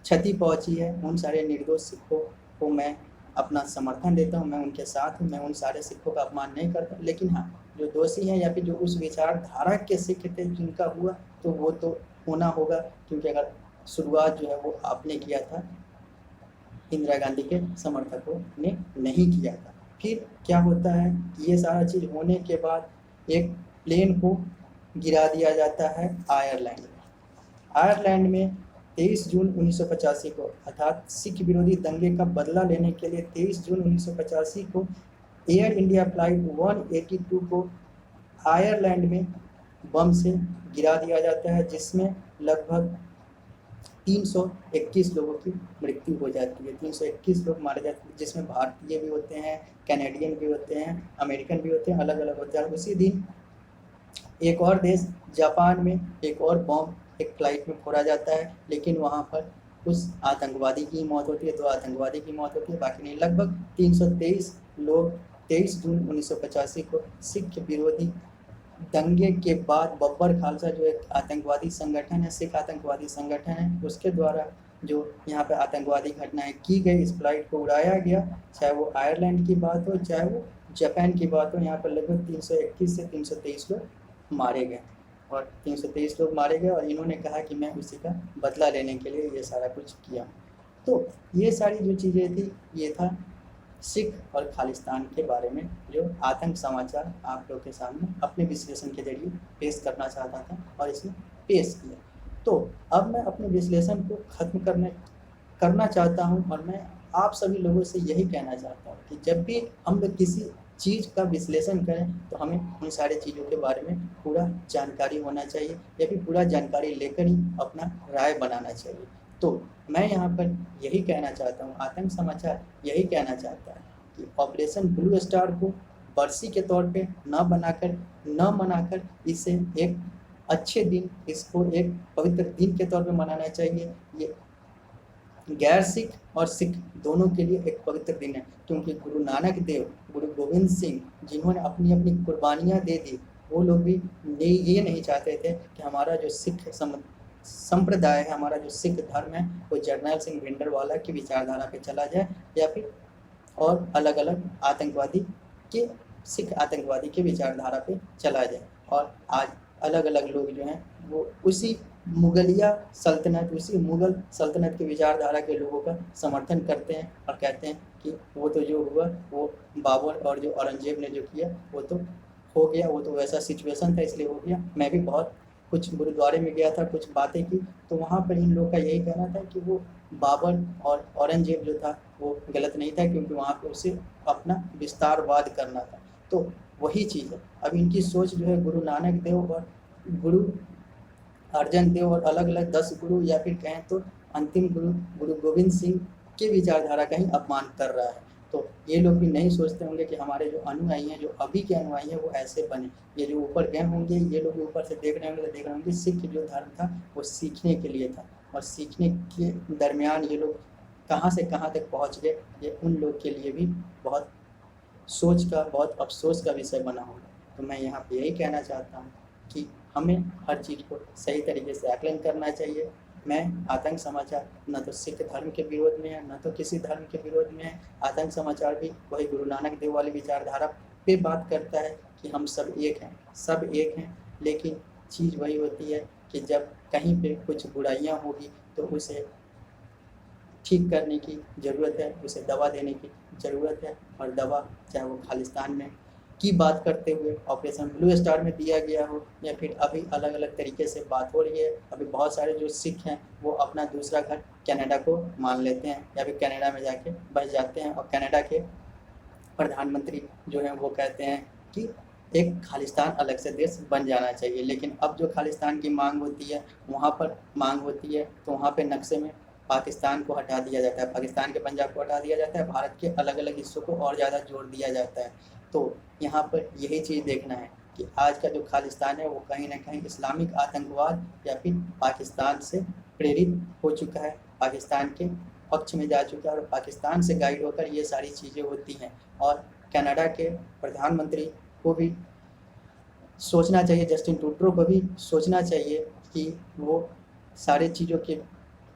क्षति पहुंची है, उन सारे निर्दोष सिखों को मैं अपना समर्थन देता हूं, मैं उनके साथ हूं। मैं उन सारे सिखों का अपमान नहीं करता। लेकिन हाँ, जो दोषी हैं या फिर जो उस विचारधारा के सिख थे जिनका हुआ तो वो तो होना होगा, क्योंकि अगर शुरुआत जो है वो आपने किया था, इंदिरा गांधी के समर्थकों ने नहीं किया था। फिर क्या होता है कि ये सारा चीज़ होने के बाद एक प्लेन को गिरा दिया जाता है आयरलैंड में। आयरलैंड में 23 जून 1985 को, अर्थात सिख विरोधी दंगे का बदला लेने के लिए 23 जून 1985 को एयर इंडिया फ्लाइट 182 को आयरलैंड में बम से गिरा दिया जाता है, जिसमें लगभग 321 लोगों की मृत्यु हो जाती है। 321 लोग मारे जाते हैं, जिसमें भारतीय भी होते हैं, कैनेडियन भी होते हैं, अमेरिकन भी होते हैं, अलग अलग होते हैं। उसी दिन एक और देश जापान में एक और बम एक फ्लाइट में फोड़ा जाता है, लेकिन वहाँ पर उस आतंकवादी की मौत होती है, 2 आतंकवादी की मौत होती है, बाकी नहीं। लगभग 323 लोग 23 जून 1985 को सिख विरोधी दंगे के बाद बब्बर खालसा जो एक आतंकवादी संगठन है, सिख आतंकवादी संगठन है, उसके द्वारा जो यहाँ पे आतंकवादी घटनाएं की गई, इस फ्लाइट को उड़ाया गया, चाहे वो आयरलैंड की बात हो चाहे वो जापान की बात हो। यहाँ पर लगभग 321 से 323 लोग मारे गए और 323 लोग मारे गए और इन्होंने कहा कि मैं उसी का बदला लेने के लिए ये सारा कुछ किया। तो ये सारी जो चीज़ें थी, ये था सिख और खालिस्तान के बारे में जो आतंक समाचार आप लोग के सामने अपने विश्लेषण के जरिए पेश करना चाहता था और इसमें पेश किया। तो अब मैं अपने विश्लेषण को ख़त्म करना चाहता हूं और मैं आप सभी लोगों से यही कहना चाहता हूं कि जब भी हम लोग किसी चीज़ का विश्लेषण करें तो हमें उन सारे चीज़ों के बारे में पूरा जानकारी होना चाहिए या फिर पूरा जानकारी लेकर ही अपना राय बनाना चाहिए। तो मैं यहाँ पर यही कहना चाहता हूँ, आतंक समाचार यही कहना चाहता है कि ऑपरेशन ब्लू स्टार को बरसी के तौर पे न मनाकर इसे एक अच्छे दिन, इसको एक पवित्र दिन के तौर पे मनाना चाहिए। ये गैर सिख और सिख दोनों के लिए एक पवित्र दिन है, क्योंकि गुरु नानक देव, गुरु गोविंद सिंह जिन्होंने अपनी अपनी कुर्बानियाँ दे दी, वो लोग भी ये नहीं चाहते थे कि हमारा जो सिख संप्रदाय है, हमारा जो सिख धर्म है, वो जर्नैल सिंह भिंडरवाला की विचारधारा पे चला जाए या फिर और अलग अलग आतंकवादी के सिख आतंकवादी की विचारधारा पे चला जाए। और आज अलग अलग लोग जो हैं वो उसी मुगल सल्तनत की विचारधारा के लोगों का समर्थन करते हैं और कहते हैं कि वो तो जो हुआ वो बाबर और जो औरंगजेब ने जो किया वो तो हो गया, वो तो वैसा सिचुएशन था इसलिए हो गया। मैं भी बहुत कुछ गुरुद्वारे में गया था, कुछ बातें की, तो वहाँ पर इन लोगों का यही कहना था कि वो बाबर और औरंगजेब जो था वो गलत नहीं था, क्योंकि वहाँ पे उसे अपना विस्तारवाद करना था। तो वही चीज़ है। अब इनकी सोच जो है गुरु नानक देव और गुरु अर्जन देव और अलग अलग 10 गुरु या फिर कहें तो अंतिम गुरु गुरु गोविंद सिंह की विचारधारा का ही अपमान कर रहा है। तो ये लोग भी नहीं सोचते होंगे कि हमारे जो अनुयायी हैं, जो अभी के अनुयायी हैं, वो ऐसे बने। ये जो ऊपर गए होंगे, ये लोग ऊपर से देख रहे होंगे तो देख रहे होंगे सिख जो धर्म था वो सीखने के लिए था, और सीखने के दरमियान ये लोग कहाँ से कहाँ तक पहुँच गए, ये उन लोग के लिए भी बहुत सोच का, बहुत अफसोस का विषय बना होगा। तो मैं यहाँ पे यही कहना चाहता हूँ कि हमें हर चीज़ को सही तरीके से आकलन करना चाहिए। मैं आतंक समाचार न तो सिख धर्म के विरोध में है, न तो किसी धर्म के विरोध में है। आतंक समाचार भी वही गुरु नानक देव वाली विचारधारा पे बात करता है कि हम सब एक हैं, सब एक हैं। लेकिन चीज़ वही होती है कि जब कहीं पे कुछ बुराइयां होगी तो उसे ठीक करने की ज़रूरत है, उसे दवा देने की ज़रूरत है। और दवा चाहे वो खालिस्तान में की बात करते हुए ऑपरेशन ब्लू स्टार में दिया गया हो, या फिर अभी अलग अलग तरीके से बात हो रही है। अभी बहुत सारे जो सिख हैं वो अपना दूसरा घर कनाडा को मान लेते हैं, या फिर कनाडा में जाके बस जाते हैं, और कनाडा के प्रधानमंत्री जो हैं वो कहते हैं कि एक खालिस्तान अलग से देश बन जाना चाहिए। लेकिन अब जो खालिस्तान की मांग होती है, वहाँ पर मांग होती है तो वहाँ पे नक्शे में पाकिस्तान को हटा दिया जाता है, पाकिस्तान के पंजाब को हटा दिया जाता है, भारत के अलग अलग हिस्सों को और ज़्यादा जोड़ दिया जाता है। तो यहाँ पर यही चीज़ देखना है कि आज का जो खालिस्तान है वो कहीं ना कहीं इस्लामिक आतंकवाद या फिर पाकिस्तान से प्रेरित हो चुका है, पाकिस्तान के पक्ष में जा चुका है, और पाकिस्तान से गाइड होकर ये सारी चीज़ें होती हैं। और कनाडा के प्रधानमंत्री को भी सोचना चाहिए, जस्टिन ट्रूडो को भी सोचना चाहिए कि वो सारे चीज़ों के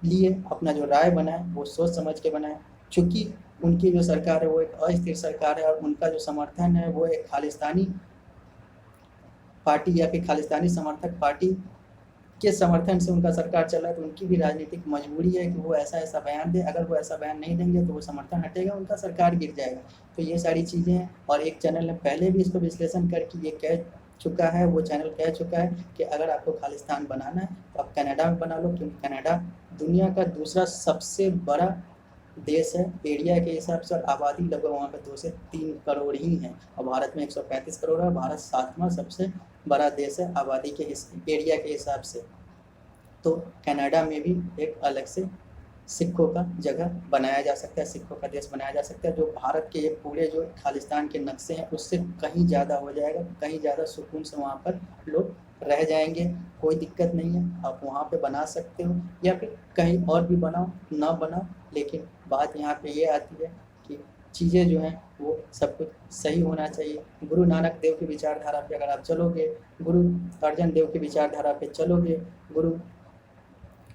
लिए अपना जो राय बनाए वो सोच समझ के बनाए। चूँकि उनकी जो सरकार है वो एक अस्थिर सरकार है, और उनका जो समर्थन है वो एक खालिस्तानी पार्टी या फिर खालिस्तानी समर्थक पार्टी के समर्थन से उनका सरकार चल रहा है। तो उनकी भी राजनीतिक मजबूरी है कि वो ऐसा ऐसा बयान दे। अगर वो ऐसा बयान नहीं देंगे तो वो समर्थन हटेगा, उनका सरकार गिर जाएगा। तो ये सारी चीज़ें हैं। और एक चैनल ने पहले भी इसको विश्लेषण करके ये कह चुका है, वो चैनल कह चुका है कि अगर आपको खालिस्तान बनाना है तो आप कनाडा में बना लो, क्योंकि कनाडा दुनिया का दूसरा सबसे बड़ा देश है एरिया के हिसाब से, और आबादी लगभग वहाँ पे 2 से 3 करोड़ ही है, और भारत में 135 करोड़ है। भारत 7वां सबसे बड़ा देश है आबादी के एरिया के हिसाब से। तो कनाडा में भी एक अलग से सिखों का जगह बनाया जा सकता है, सिखों का देश बनाया जा सकता है, जो भारत के ये पूरे जो खालिस्तान के नक्शे हैं उससे कहीं ज़्यादा हो जाएगा, कहीं ज़्यादा सुकून से वहाँ पर लोग रह जाएंगे। कोई दिक्कत नहीं है, आप वहाँ पे बना सकते हो या फिर कहीं और भी बनाओ, ना बनाओ। लेकिन बात यहाँ पे ये आती है कि चीज़ें जो हैं वो सब कुछ सही होना चाहिए। गुरु नानक देव की विचारधारा पे अगर आप चलोगे, गुरु अर्जन देव की विचारधारा पे चलोगे, गुरु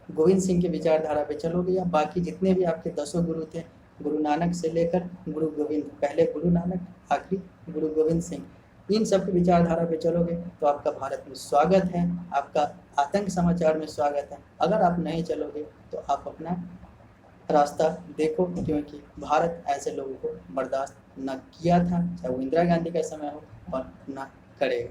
गोविंद सिंह की विचारधारा पे चलोगे, या बाकी जितने भी आपके 10 गुरु थे, गुरु नानक से लेकर गुरु गोविंद, पहले गुरु नानक आखिरी गुरु गोविंद सिंह, इन सब की विचारधारा पे चलोगे तो आपका भारत में स्वागत है, आपका आतंक समाचार में स्वागत है। अगर आप नहीं चलोगे तो आप अपना रास्ता देखो, क्योंकि भारत ऐसे लोगों को बर्दाश्त न किया था, चाहे वो इंदिरा गांधी का समय हो, और न करेगा।